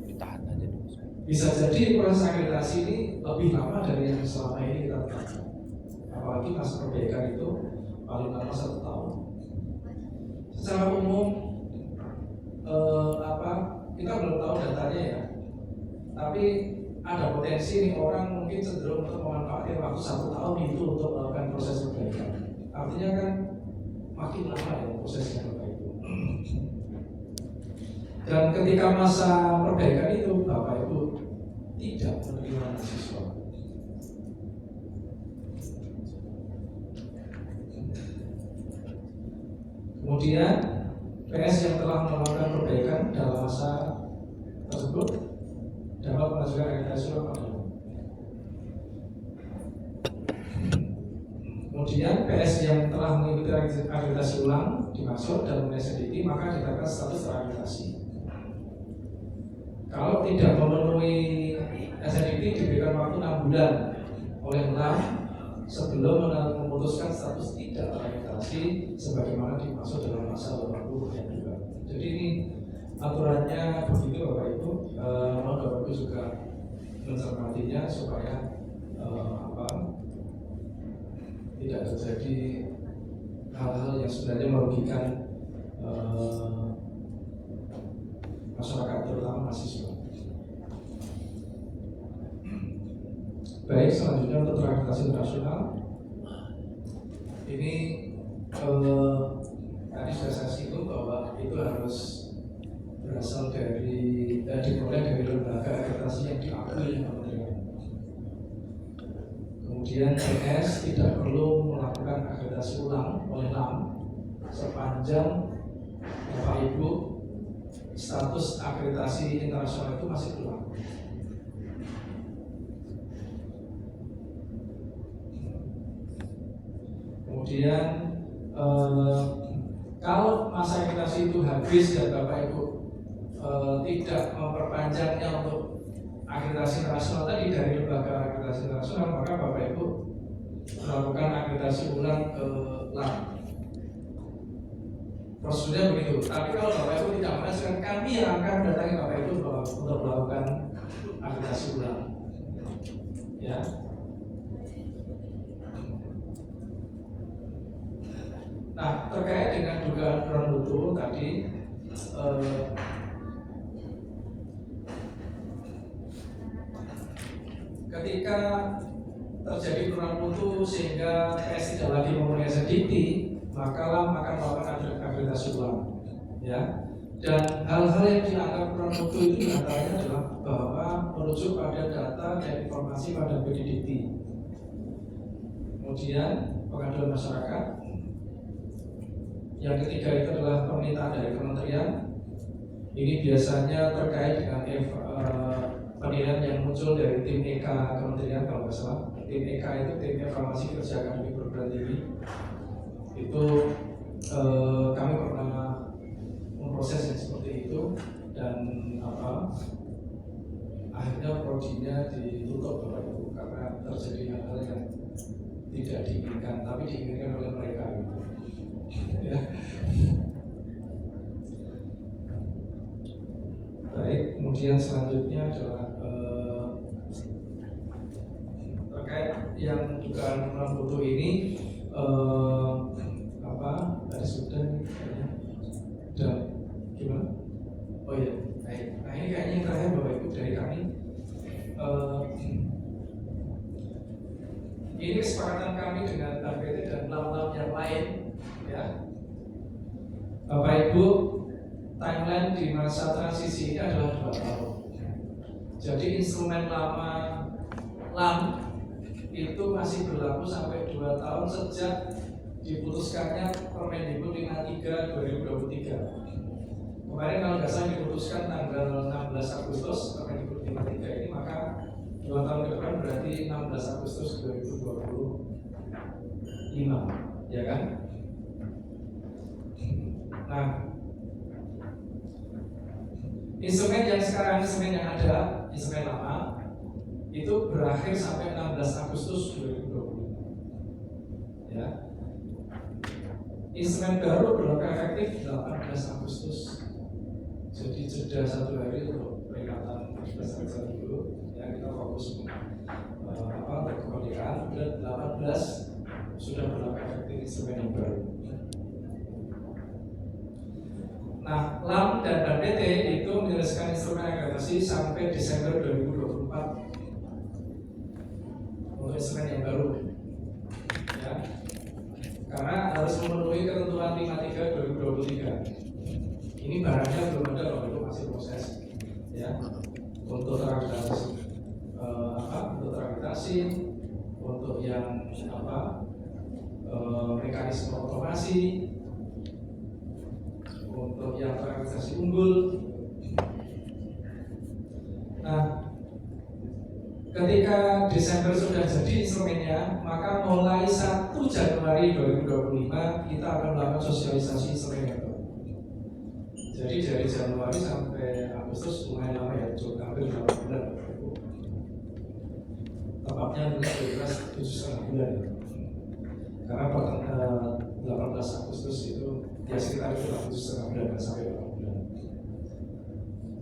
Ditahan aja dulu. Bisa jadi proses akreditasi ini lebih lama dari yang selama ini kita lakukan. Apalagi masa perbaikan itu paling lama 1 tahun. Secara umum kita belum tahu datanya ya, tapi ada potensi nih orang mungkin cenderung untuk memanfaatkan waktu 1 tahun itu untuk melakukan proses perbaikan. Artinya kan makin lama ya prosesnya Bapak Ibu. Dan ketika masa perbaikan itu Bapak Ibu tidak menerima mahasiswa. Kemudian PS yang telah melakukan perbaikan dalam masa tersebut dapat mengajukan akreditasi ulang. Kemudian PS yang telah mengikuti akreditasi ulang dimaksud dan memenuhi SNDT maka ditetapkan status terakreditasi. Kalau tidak memenuhi SNDT diberikan waktu 6 bulan oleh LAM sebelum memutuskan status tidak terakreditasi sebagaimana dimaksud dalam pasal 80 yang 2. Jadi ini aturannya begitu Bapak Ibu. Mohon Bapak Ibu juga mencermatinya supaya tidak terjadi hal-hal yang sebenarnya merugikan masyarakat terutama mahasiswa. Baik, selanjutnya untuk terakreditasi internasional ini tadi sudah saya singgung bahwa itu harus berasal dari diperoleh dari lembaga akreditasi yang diakui oleh Kementerian. Kemudian PS tidak perlu melakukan akreditasi ulang oleh LAM sepanjang Bapak Ibu status akreditasi internasional itu masih berlaku. Kemudian kalau masa akreditasi itu habis dan Bapak Ibu tidak memperpanjangnya untuk akreditasi internasional tadi dari lembaga akreditasi internasional, maka Bapak Ibu melakukan akreditasi ulang ke LAM. Prosedurnya begitu. Tapi kalau Bapak Ibu tidak menghasilkan, kami yang akan mendatangi Bapak Ibu untuk melakukan akreditasi ulang. Ya. Nah, terkait dengan dugaan kurang mutu tadi, ketika terjadi kurang mutu sehingga PS tidak lagi memenuhi SNDT, maka LAM akan melakukan akreditasi ulang, ya. Dan hal-hal yang dianggap kurang mutu itu antaranya adalah bahwa merujuk pada data dan informasi pada PDDT. Kemudian pengaduan masyarakat. Yang ketiga itu adalah permintaan dari kementerian. Ini biasanya terkait dengan penilaian yang muncul dari tim EK kementerian kalau nggak salah. Tim EK itu tim evaluasi kerja akademik perguruan tinggi. Itu kami pernah memproses yang seperti itu dan akhirnya prodinya ditutup Bapak Ibu karena terjadi hal-hal yang tidak diinginkan, tapi diinginkan oleh mereka. Ya. Baik, kemudian selanjutnya adalah terkait yang dugaan kurang mutu ini tadi sudah dan gimana? Oh iya, baik. Nah ini kayaknya yang terakhir Bapak Ibu dari kami. Ini kesepakatan kami dengan BPT dan LAM-LAM yang lain, ya. Bapak Ibu, timeline di masa transisi ini adalah 2 tahun. Jadi instrumen lama LAM itu masih berlaku sampai 2 tahun sejak diputuskannya Permendikbud 53 2023. Kemarin kalau nggak salah diputuskan tanggal 16 Agustus Permendikbud 53 ini, maka 2 tahun ke depan berarti 16 Agustus 2025, ya kan? Nah, instrumen yang sekarang, instrumen yang ada, instrumen lama itu berakhir sampai 16 Agustus 2020. Ya. Instrumen baru berlaku efektif 18 Agustus. Jadi jeda 1 hari untuk peringatan 17 Agustus dulu. Ya, kita fokus kemerdekaan. Dan 18 sudah berlaku efektif instrumen yang baru. Nah, LAM dan BPT itu menyelesaikan instrumen akreditasi sampai Desember 2024 untuk instrumen yang baru, ya. Karena harus memenuhi ketentuan 53 2023. Ini barangnya belum ada, kalau itu masih proses, ya. Untuk terakreditasi, untuk terakreditasi, untuk yang mekanisme otomasi, untuk yang terakreditasi unggul. Nah, ketika ketika Desember sudah jadi instrumennya, maka mulai 1 Januari 2025 kita akan melakukan sosialisasi instrumen itu. Jadi dari Januari sampai Agustus lumayan lama ya, cukup hampir 8 bulan. Tepatnya mungkin kira-kira 7,5 bulan ya. Karena 18 Agustus itu ya sekitar itu 7,5 bulan sampai 8 bulan.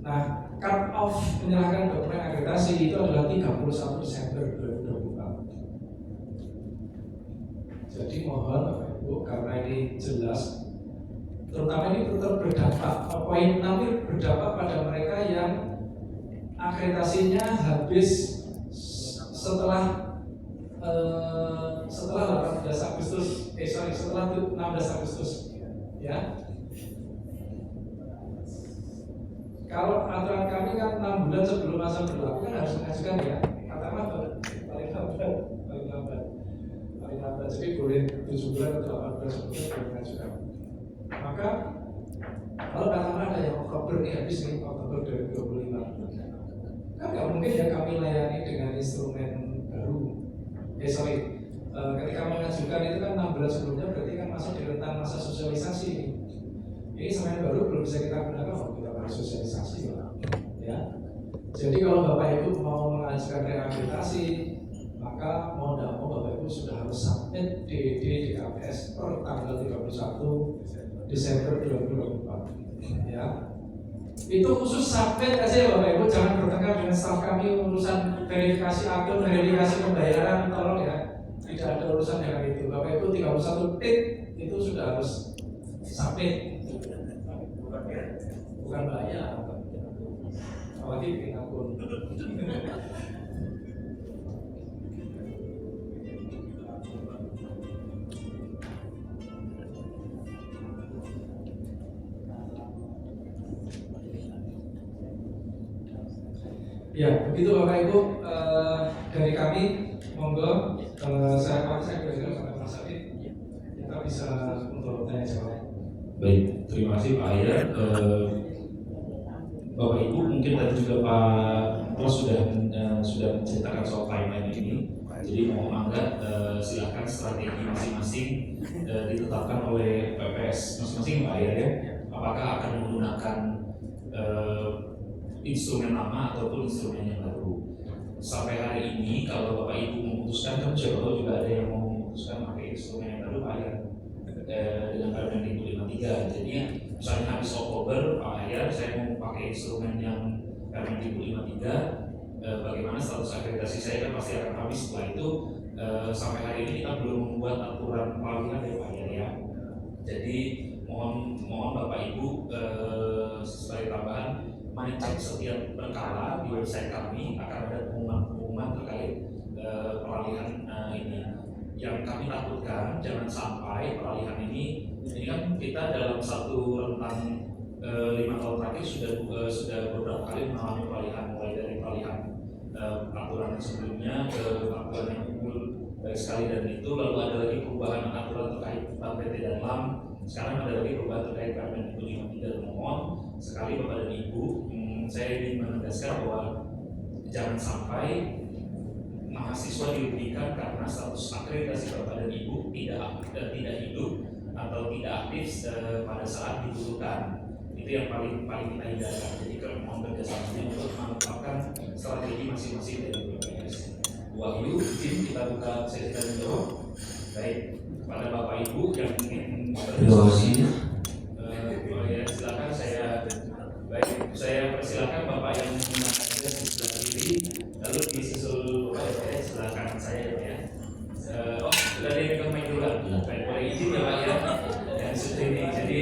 Nah, cut off menyerahkan dokumen akreditasi itu adalah 31 Desember 2024. Jadi mohon Bapak Ibu, karena ini jelas, terutama ini tetap berdampak. Poin 6 berdampak pada mereka yang akreditasinya habis setelah 18 Agustus, setelah 16 Agustus, ya. Kalau aturan kami kan 6 bulan sebelum masa berlaku kan harus mengajukan ya, katakanlah paling lambat. Jadi boleh 7 bulan atau 8 bulan sebelumnya boleh mengajukan. Maka kalau katakanlah ada yang Oktober nih habis nih Oktober 2025, kan nggak mungkin ya kami layani dengan instrumen baru. Ketika mengajukan itu kan 6 bulan sebelumnya berarti kan masuk di rentang masa sosialisasi nih. Ini instrumen baru belum bisa kita gunakan kalau kita harus sosialisasi ya. Jadi kalau Bapak Ibu mau mengajukan rehabilitasi, maka mau tidak mau Bapak Ibu sudah harus submit DD DKPS per tanggal 31 Desember 2024 ya. Itu khusus submit aja ya Bapak Ibu, jangan bertengkar dengan staf kami urusan verifikasi akun, verifikasi pembayaran, tolong ya. Tidak ada urusan dengan itu. Bapak Ibu 31 tit itu sudah harus submit. Bukan bayar, apalagi bikin akun. Ya, begitu Bapak Ibu dari kami, monggo saya kira-kira sampai Mas Adit kita bisa untuk tanya jawab. Baik, terima kasih Pak Ayat. Bapak Ibu mungkin tadi juga Pak Pros sudah menceritakan soal timeline ini. Jadi mohon Anda silakan strategi masing-masing ditetapkan oleh PPS masing-masing Pak Ayat ya. Apakah akan menggunakan instrumen lama ataupun instrumen yang baru. Sampai hari ini kalau Bapak Ibu memutuskan, kan siapa tahu juga ada yang mau memutuskan pakai instrumen yang baru Pak Ayat dengan Permendikbud 53. Jadi misalnya habis Oktober Pak Ayat saya mau pakai instrumen yang Permendikbud 53, bagaimana status akreditasi saya kan pasti akan habis. Setelah itu sampai hari ini kita belum membuat aturan pengalihan ya Pak Ayat ya. Jadi mohon Bapak Ibu sebagai tambahan mengecek setiap berkala di website kami akan ada pengumuman terkait peralihan ini. Yang kami takutkan jangan sampai peralihan ini kan kita dalam satu rentang 5 tahun terakhir sudah beberapa kali mengalami peralihan, mulai dari peralihan aturan sebelumnya ke aturan yang unggul baik sekali, dan itu lalu ada lagi perubahan aturan terkait PT dan LAM, sekarang ada lagi perubahan terkait Permendikbud 53. Mohon sekali Bapak dan Ibu, saya ingin menegaskan bahwa jangan sampai mahasiswa dirugikan karena status akreditasi Bapak dan Ibu tidak hidup atau tidak aktif pada saat dibutuhkan. Itu yang paling kita hindarkan. Jadi kalau mohon kerjasamanya untuk menetapkan strategi masing-masing dari BPS. Wahyu, izin kita buka sesi tanya jawab. Baik, kepada Bapak Ibu yang ingin berdiskusi, silakan saya persilakan Bapak yang menggunakan di sebelah kiri, lalu disusul Bapak sebelah kanan saya ya. Sudah ada yang pegang mic dulu. Baik, boleh izin ya Pak ya. Dan sudah ini, jadi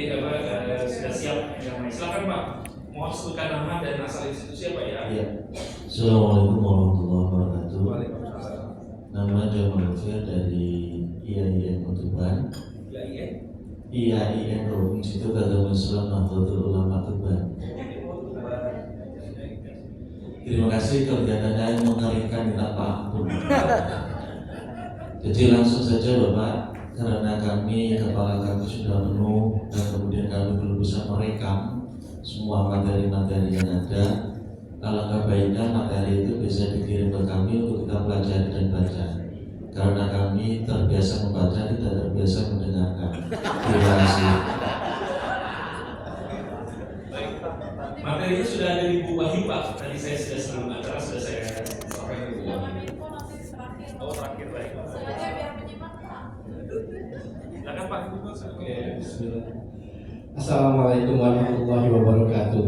sudah siap pegang mic. Silakan Pak. Mohon sebutkan nama dan asal institusi apa ya? Iya. Assalamualaikum warahmatullahi wabarakatuh. Waalaikumsalam. Nama Jamal Lutfi dari IAIN Tuban. IAIN Institut Agama Islam Nahdlatul Ulama Tuban. Terima kasih kelihatannya mengerikan tanpa ampun. Jadi langsung saja Bapak, karena kepala kami sudah penuh dan kemudian kami belum bisa merekam semua materi-materi yang ada, alangkah baiknya materi itu bisa dikirim ke kami untuk kita pelajari dan baca. Karena kami terbiasa membaca, tidak terbiasa mendengarkan. Terima kasih. Baik, materinya sudah ada di Bu Wahyu Pak. Tadi saya sudah sebelum acara sudah saya sampaikan ke Bu Wahyu. Oh terakhir baik. Sengaja biar menyimak Pak. Silakan Pak. Oke, bismillah. Assalamualaikum warahmatullahi wabarakatuh.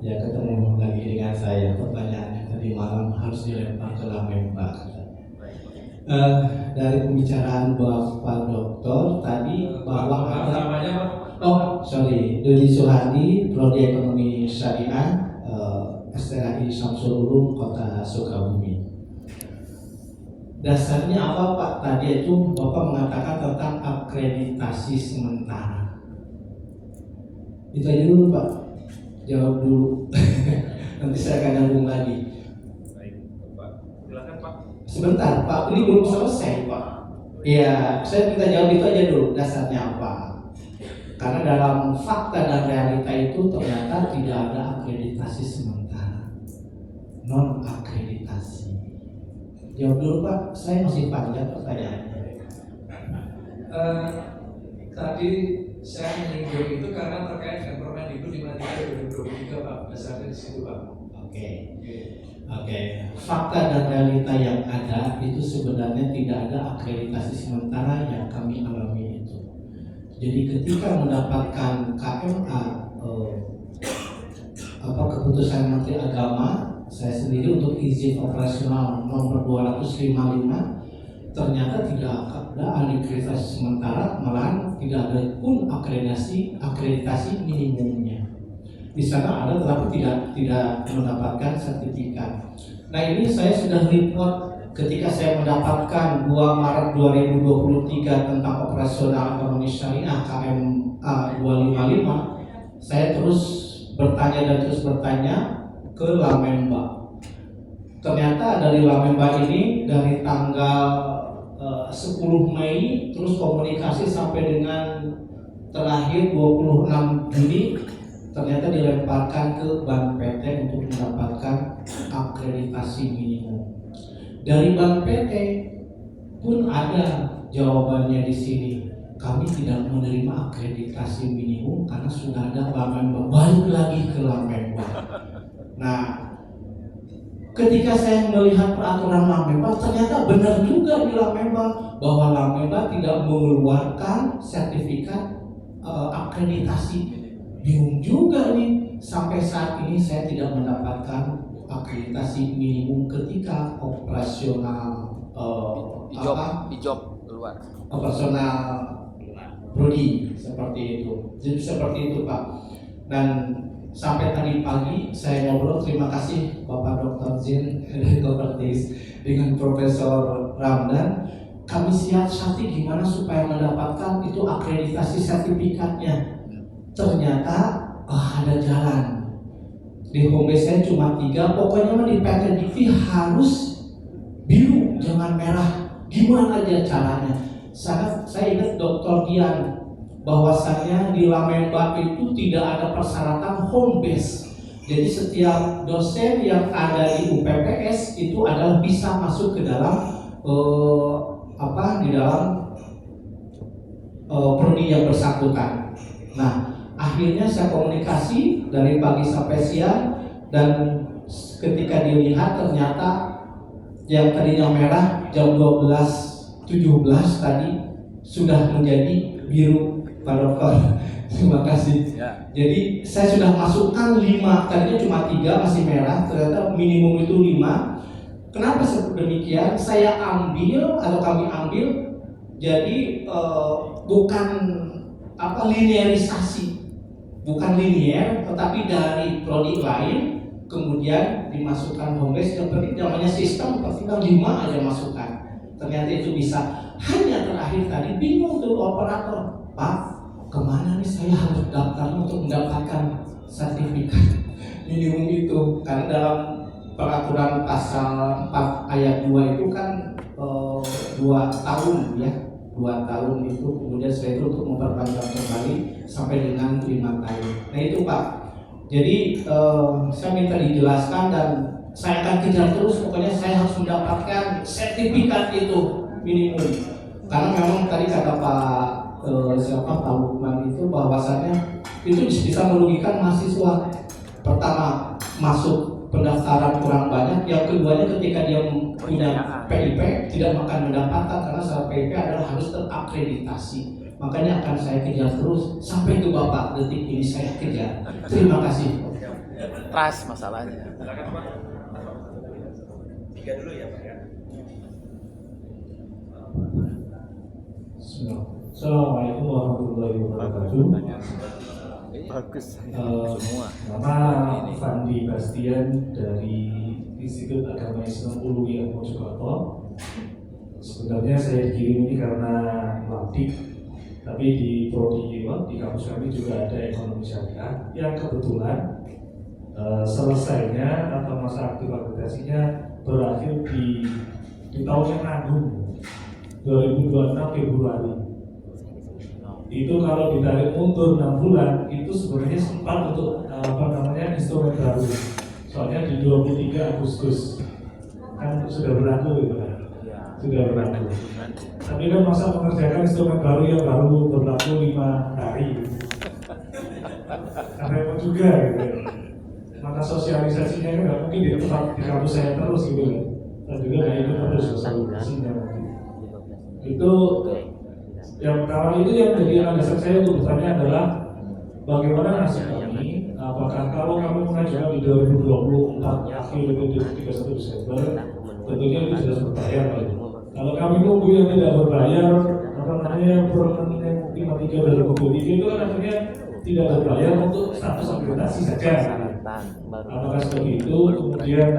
Ya, ketemu lagi dengan saya. Pertanyaannya tadi malam harus dilempar ke Lamemba. Dari pembicaraan Bapak Dokter tadi bahwa ada namanya Pak? Dodi Suhadi, Prodi Ekonomi Syariah, STHI Syamsul Ulum, Kota Sukabumi. Dasarnya apa Pak? Tadi itu Bapak mengatakan tentang akreditasi sementara. Itu aja dulu Pak. Jawab dulu. Nanti saya akan nyambung lagi. Baik, Pak. Silakan Pak. Sebentar Pak, ini belum selesai Pak. Iya, saya minta jawab itu aja dulu. Dasarnya apa? Karena dalam fakta dan realita itu ternyata tidak ada akreditasi sementara, non akreditasi. Jawab dulu Pak, saya masih panjang pertanyaannya. Tadi saya menyinggung itu karena terkait dengan Permendikbud 53/2023 Pak, dasarnya di situ Pak. Oke. Fakta dan realita yang ada itu sebenarnya tidak ada akreditasi sementara yang kami alami itu. Jadi ketika mendapatkan KMA keputusan Menteri Agama, saya sendiri untuk izin operasional nomor 255 ternyata tidak ada akreditasi sementara, malahan tidak ada pun akreditasi minimumnya. Di sana ada tetapi tidak mendapatkan sertifikat. Nah ini saya sudah report ketika saya mendapatkan 2 Maret 2023 tentang operasional ekonomi syariah KMA 255. Saya terus bertanya ke Lamemba. Ternyata dari Lamemba ini dari tanggal 10 Mei terus komunikasi sampai dengan terakhir 26 Juni ternyata dilemparkan ke Bank PT untuk mendapatkan akreditasi minimum. Dari Bank PT pun ada jawabannya di sini. Kami tidak menerima akreditasi minimum karena sudah ada Lamemba. Balik lagi ke Lamemba. Nah, ketika saya melihat peraturan Lamemba, ternyata benar juga di Lamemba bahwa Lamemba tidak mengeluarkan sertifikat akreditasi. Bingung juga nih, sampai saat ini saya tidak mendapatkan akreditasi minimum ketika operasional Ijob keluar. operasional prodi seperti itu. Jadi seperti itu Pak. Dan sampai tadi pagi saya ngobrol, terima kasih Bapak Dr. Zin dari Kopertis dengan Profesor Ramdan. Kami siasati gimana supaya mendapatkan itu akreditasi sertifikatnya. Ternyata ada jalan. Di home base saya cuma 3, pokoknya di PT Dikti harus biru, jangan merah. Gimana aja caranya? Saya ingat Dr. Dian bahwasannya di Lamemba itu tidak ada persyaratan home base. Jadi setiap dosen yang ada di UPPS itu adalah bisa masuk ke dalam di dalam prodi yang bersangkutan. Nah, akhirnya saya komunikasi dari pagi sampai siang dan ketika dilihat ternyata yang tadinya merah jam 12.17 tadi sudah menjadi biru Pak Dokter. Terima kasih. Ya. Jadi saya sudah masukkan 5, tadinya cuma 3 masih merah, ternyata minimum itu 5. Kenapa demikian? Saya ambil atau kami ambil jadi bukan linearisasi, bukan linear, tetapi dari prodi lain kemudian dimasukkan home base. Yang penting namanya sistem, tinggal 5 aja masukkan. Ternyata itu bisa. Hanya terakhir tadi bingung tuh operator, Pak, kemana nih saya harus daftar untuk mendapatkan sertifikat minimum itu? Karena dalam peraturan pasal 4 ayat 2 itu kan 2 tahun ya. 2 tahun itu, kemudian setelah itu untuk memperpanjang kembali sampai dengan 5 tahun. Nah itu Pak. Jadi saya minta dijelaskan dan saya akan kejar terus. Pokoknya saya harus mendapatkan sertifikat itu minimum. Karena memang tadi kata Pak Lukman itu bahwasannya itu bisa merugikan mahasiswa. Pertama, masuk pendaftaran kurang banyak. Yang keduanya ketika dia punya PIP tidak akan mendapatkan karena syarat PIP adalah harus terakreditasi. Makanya akan saya kejar terus sampai ke Bapak. Detik ini saya kejar. Terima kasih. Trust masalahnya. Tiga dulu ya Pak ya. Assalamualaikum warahmatullahi wabarakatuh. Bagus. Eh, Semua. Nama Fandi Bastian dari Institut Agama Islam Uluwiyah Mojokerto. Sebenarnya saya dikirim ini karena labdik, tapi di prodi di kampus kami juga ada ekonomi syariah yang kebetulan selesainya atau masa aktif akreditasinya berakhir di tahun yang nanggung 2026 Februari. Itu kalau ditarik mundur 6 bulan itu sebenarnya sempat untuk instrumen baru. Soalnya di 23 Agustus kan sudah berlaku gitu kan. Sudah berlaku. Tapi kan masa mengerjakan instrumen baru yang baru berlaku 5 hari. Kan repot juga gitu. Maka sosialisasinya kan nggak mungkin di tempat di kampus saya terus gitu kan. Dan juga nggak ikut terus sosialisasinya nanti. Itu yang pertama itu yang menjadi landasan saya untuk bertanya adalah bagaimana nasib kami? Apakah kalau kami mengajukan di 2024 akhir itu 31 Desember, tentunya itu sudah berbayar. Kalau kami nunggu yang tidak berbayar, permen 53 2023 itu kan akhirnya tidak berbayar untuk status akreditasi saja. Apakah seperti itu? Kemudian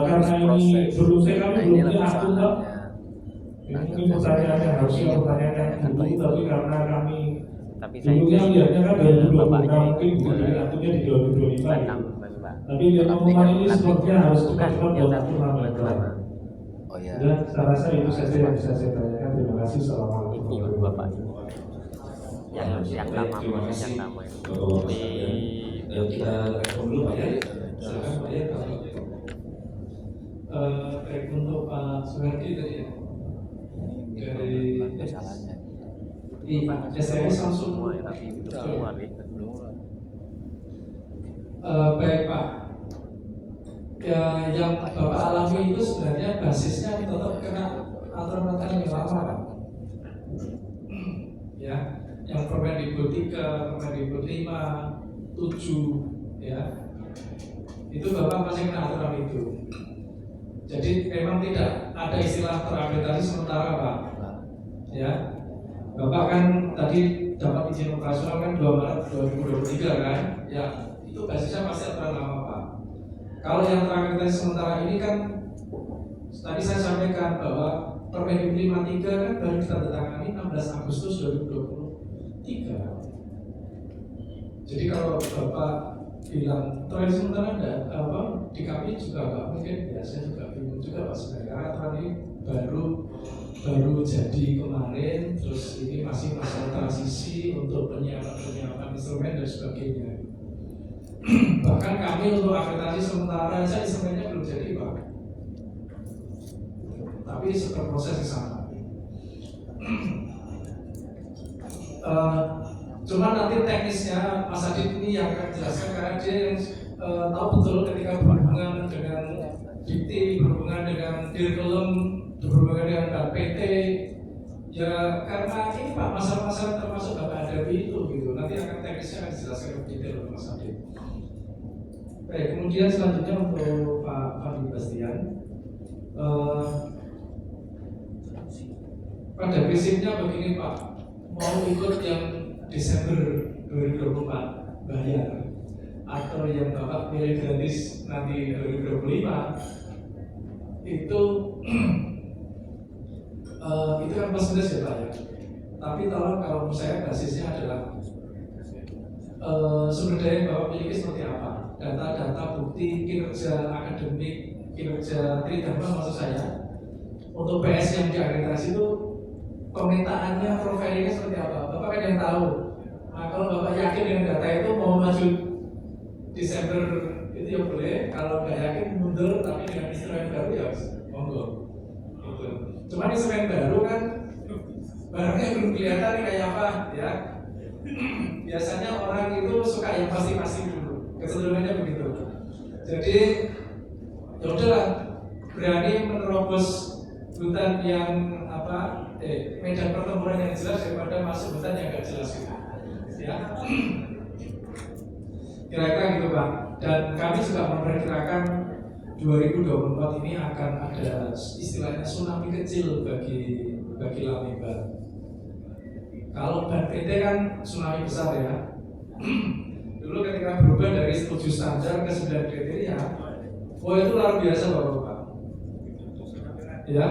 karena ini belum kami belum punya akun Pak. Ini pertanyaan yang harusnya pertanyaan yang dulu, tapi karena kami dulunya lihatnya kan 2026 mungkin bukan akunnya di 2025 gitu. Tapi lihat pengumuman ini sepertinya harus cepat-cepat buat atur nama. Oh ya. Dan saya rasa itu saja yang bisa saya tanyakan. Terima kasih. Assalamualaikum warahmatullahi wabarakatuh. Yang lama yang lama. Kita respon dulu Pak ya. Silakan Pak ya. Baik untuk Pak Suherdi tadi ya. Dari Masalahnya. SMS langsung. Semua ya, tapi itu semua Baik Pak. Ya, yang Bapak alami itu sebenarnya basisnya tetap kena aturan-aturan yang lama Pak. Ya, yang Permendikbud 3, Permendikbud 5, 7 ya. Itu Bapak masih kena aturan itu. Jadi memang tidak ada istilah terakreditasi sementara Pak. Ya, Bapak kan tadi dapat izin operasional kan 2 Maret 2023 kan? Ya, itu basisnya pasti aturan lama Pak. Kalau yang terakreditasi sementara ini kan tadi saya sampaikan bahwa Permendikbud 53 kan baru ditandatangani 16 Agustus 2023. Jadi kalau Bapak bilang terakhir sementara di kami juga nggak mungkin, ya saya juga bingung juga Pak sebenarnya karena aturan ini baru jadi kemarin, terus ini masih masa transisi untuk penyiapan instrumen dan sebagainya. Bahkan kami untuk akreditasi sementara saja instrumennya belum jadi Pak, tapi sedang proses di sana. Cuma nanti teknisnya Mas Adit ini yang akan jelaskan karena dia yang tahu betul ketika berhubungan dengan dikti, berhubungan dengan dirkelem, berhubungan dengan PT. Ya karena ini Pak masalah-masalah termasuk Bapak hadapi itu gitu. Nanti akan teknisnya akan dijelaskan lebih detail oleh Mas Adit. Baik, kemudian selanjutnya untuk Pak Fandi Bastian. Pada prinsipnya begini Pak, mau ikut yang Desember 2024 bayar atau yang Bapak pilih gratis nanti 2025 itu itu kan persentas ya Pak ya. Tapi tolong kalau saya basisnya adalah sumber daya yang Bapak miliki seperti apa, data-data bukti kinerja akademik, kinerja tridharma maksud saya. Untuk PS yang diakreditasi itu permintaannya, profilingnya seperti apa? Bapak kan yang tahu. Nah, kalau Bapak yakin dengan data itu mau maju Desember itu ya boleh, kalau nggak yakin mundur tapi dengan instrumen baru ya monggo. Gitu. Cuma instrumen baru kan barangnya belum kelihatan nih kayak apa ya. Biasanya orang itu suka yang pasti-pasti dulu, kecenderungannya begitu. Jadi ya udahlah, berani menerobos hutan yang medan pertempuran yang jelas daripada masuk hutan yang nggak jelas gitu. Ya. Kira-kira gitu Pak. Dan kami juga memperkirakan 2024 ini akan ada istilahnya tsunami kecil bagi Lamemba. Kalau BNPT kan tsunami besar ya. Dulu ketika berubah dari 7 standar ke 9 kriteria, itu luar biasa Bapak. Ya,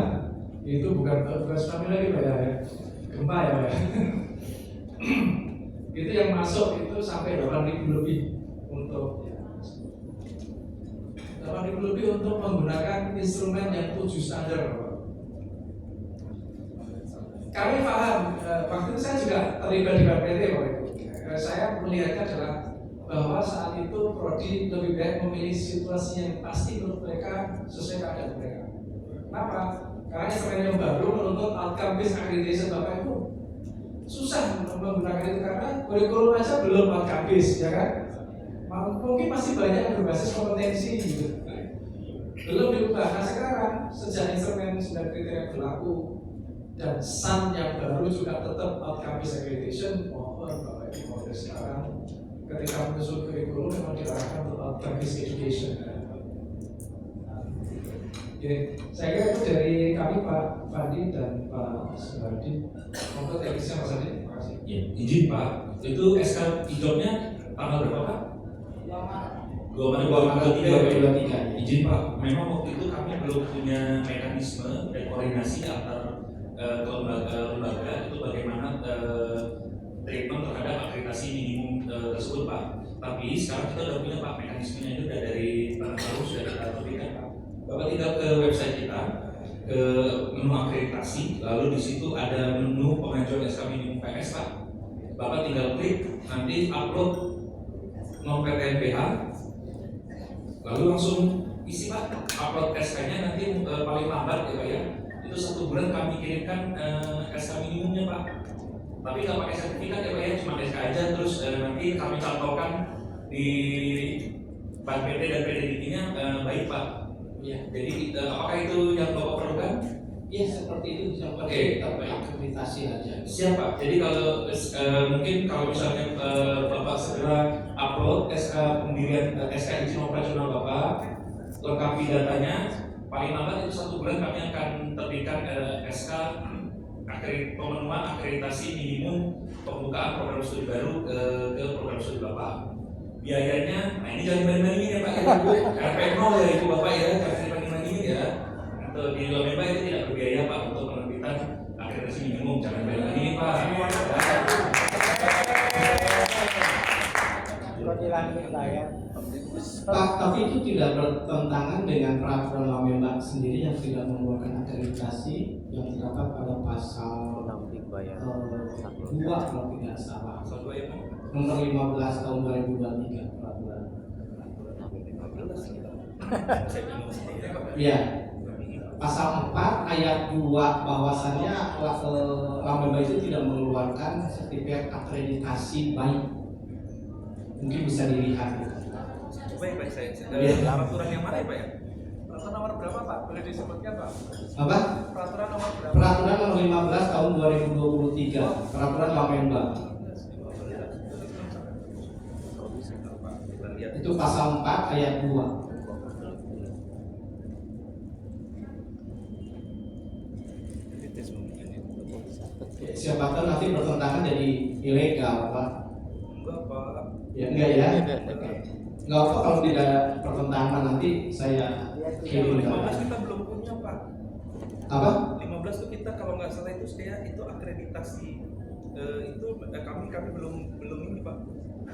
itu bukan tsunami lagi Pak ya, gempa ya Pak. Itu yang masuk itu sampai 8.000 lebih untuk 8.000 lebih untuk menggunakan instrumen yang 7 standar Bapak. Kami paham, waktu itu saya juga terlibat di BNPT waktu itu. Saya melihatnya adalah bahwa saat itu prodi lebih baik memilih situasi yang pasti menurut mereka sesuai keadaan mereka. Kenapa? Karena instrumen yang baru menuntut outcome based accreditation Bapak itu susah menggunakan itu karena kurikulum aja belum outcome based, ya kan? Mungkin masih banyak yang berbasis kompetensi gitu. Belum diubah. Nah sekarang sejak instrumen 9 kriteria berlaku dan SAN yang baru juga tetap outcome based accreditation, mohon Bapak Ibu mulai sekarang ketika menyusun kurikulum memang diarahkan untuk outcome based education. Oke, saya kira itu dari kami Pak Fandi dan Pak Suhardi. Untuk teknisnya Mas Adi, terima kasih. Ya, izin Pak, itu SK hijaunya tanggal berapa Pak? 2 Maret 2023. Izin Pak, memang waktu itu kami belum punya mekanisme dan koordinasi antar lembaga itu bagaimana treatment terhadap akreditasi minimum tersebut Pak. Tapi sekarang kita sudah punya Pak mekanismenya itu dari tahun lalu sudah kita terbitkan Pak. Bapak tinggal ke website kita, ke menu akreditasi, lalu di situ ada menu pengajuan SK minimum PS Pak. Bapak tinggal klik, nanti upload nomor PTNBH, lalu langsung isi Pak, upload SK-nya nanti paling lambat ya Pak ya. Itu 1 bulan kami kirimkan SK minimumnya Pak. Tapi nggak pakai sertifikat ya Pak ya, cuma SK aja, terus nanti kami cantumkan di BNPT dan PDDT-nya baik Pak. Ya, jadi apakah itu yang Bapak perlukan? Iya seperti itu, bisa pakai akreditasi aja. Siap Pak. Jadi kalau mungkin kalau misalnya Bapak segera upload SK pendirian SK izin operasional Bapak, lengkapi datanya, paling lambat itu 1 bulan kami akan terbitkan SK pemenuhan akreditasi minimum pembukaan program studi baru ke program studi Bapak. Biayanya, nah ini jangan dibanding-bandingin ya Pak ya Ibu, RP0 ya Ibu Bapak ya, jangan dibanding-bandingin ya. Atau di Lamemba itu tidak berbiaya Pak untuk penerbitan akreditasi minimum, jangan dibanding-bandingin Pak. Pak, tapi itu tidak bertentangan dengan peraturan Lamemba sendiri yang tidak mengeluarkan akreditasi yang terdapat pada pasal 2 kalau tidak salah. Pasal 2 ya Pak? Nomor 15 tahun 2023 peraturan. Iya. Pasal 4 ayat 2 bahwasannya Lamemba itu tidak mengeluarkan sertifikat akreditasi baik. Mungkin bisa dilihat. Baik saya. Peraturan yang mana ya Pak ya? Peraturan nomor berapa Pak? Boleh disebutkan Pak? Apa? Peraturan nomor berapa? Peraturan nomor 15 tahun 2023 peraturan Lamemba. Itu pasal 4 ayat 2. Siapa tahu nanti bertentangan jadi ilegal Pak. Enggak Pak. Ya enggak ya. Enggak apa kalau tidak pertentangan nanti saya kirim. 15 kita belum punya Pak. Apa? 15 itu kita kalau nggak salah itu akreditasi itu kami belum ini Pak.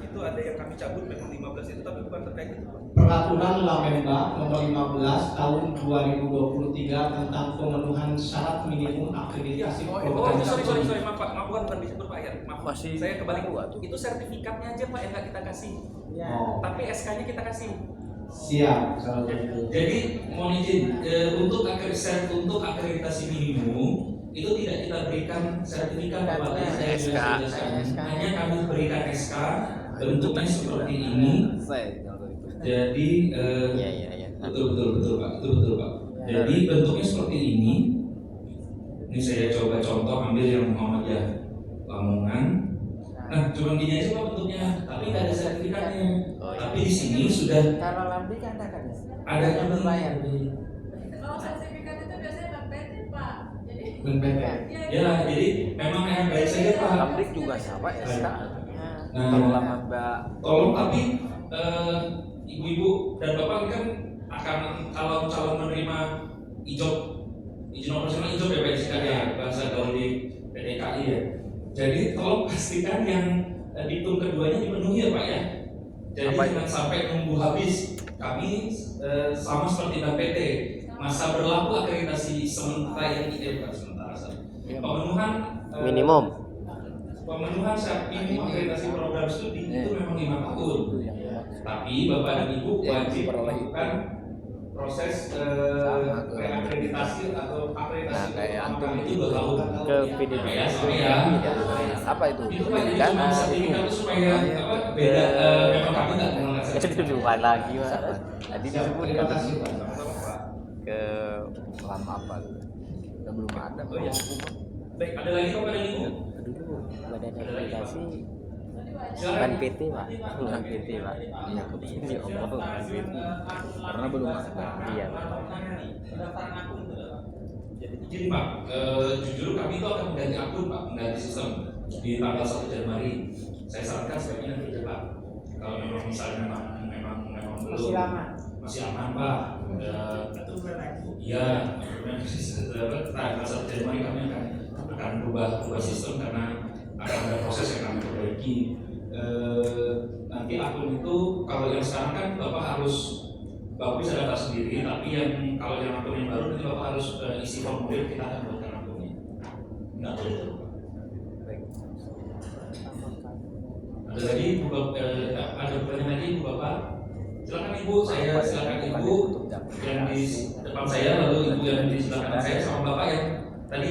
itu ada yang kami cabut memang 15 itu tapi bukan terkait itu. Peraturan Lamemba nomor 15 tahun 2023 tentang pemenuhan syarat minimum akreditasi Oh, sorry, maaf Pak, maaf bukan disebut Pak ya, maaf. Masih Saya kembali dua tuh. itu sertifikatnya aja Pak yang nggak kita kasih, Oh, tapi SK-nya kita kasih. siap kalau begitu. Jadi mohon izin untuk akreditasi minimum itu tidak kita berikan sertifikat kepada SK. hanya kami berikan SK bentuknya seperti ini. Jadi Iya. betul Pak. Jadi bentuknya seperti ini. Ini saya coba contoh ambil yang Muhammadiyah Lamongan. Nah, cuma gini aja Pak bentuknya, tapi nggak ada sertifikatnya. Tapi di sini sudah Kalau Lambi kan ada yang berbayar. Kalau sertifikat itu biasanya nggak PT Pak. Jadi Benar. ya, jadi memang yang baik saja Pak. Pabrik juga sama SK. Nah, Kalau lama Mbak tolong tapi ibu-ibu dan bapak ini kan akan kalau calon menerima izin operasional ya Pak istilahnya bahasa gaul di PDKI ya. Jadi tolong pastikan yang diktum keduanya dipenuhi ya Pak ya. Jadi jangan sampai nunggu habis. Kami sama seperti Bank PT masa berlaku akreditasi sementara yang pemenuhan pemenuhan syarat minimum akreditasi program studi itu memang 5 tahun. Tapi Bapak dan Ibu wajib melakukan proses reakreditasi atau akreditasi program itu 2 tahun. ke PDB. Ya, sorry ya. Apa itu? Itu Pak jadi cuma sertifikat itu supaya apa beda memang kami nggak mengenal sertifikat. Dua lagi Pak. Tadi disebut Terima kasih Pak. ke lama apa gitu. Belum ada. Oh iya. Baik, ada lagi Bapak dan Ibu? Dulu badan akreditasi Silakan. bukan PT Pak, bukan PT Pak. Iya, ini Allah bukan PT. Karena belum ada. Iya. Jadi Pak, jujur kami itu akan mengganti akun Pak, mengganti sistem di tanggal 1 Januari. Saya sarankan sebaiknya nanti cepat. Kalau memang misalnya memang belum masih aman Pak. Iya, tanggal 1 Januari kami akan berubah sistem karena akan ada proses yang kami perbaiki. Nanti akun itu kalau yang sekarang kan Bapak bisa daftar sendiri, tapi yang kalau yang akun yang baru nanti Bapak harus isi formulir, kita akan buatkan akunnya. Nggak boleh. Ada lagi ada pertanyaan lagi Ibu Bapak? Silakan Ibu, silakan Ibu yang di depan saya, lalu Ibu yang di sebelah kanan saya sama Bapak yang tadi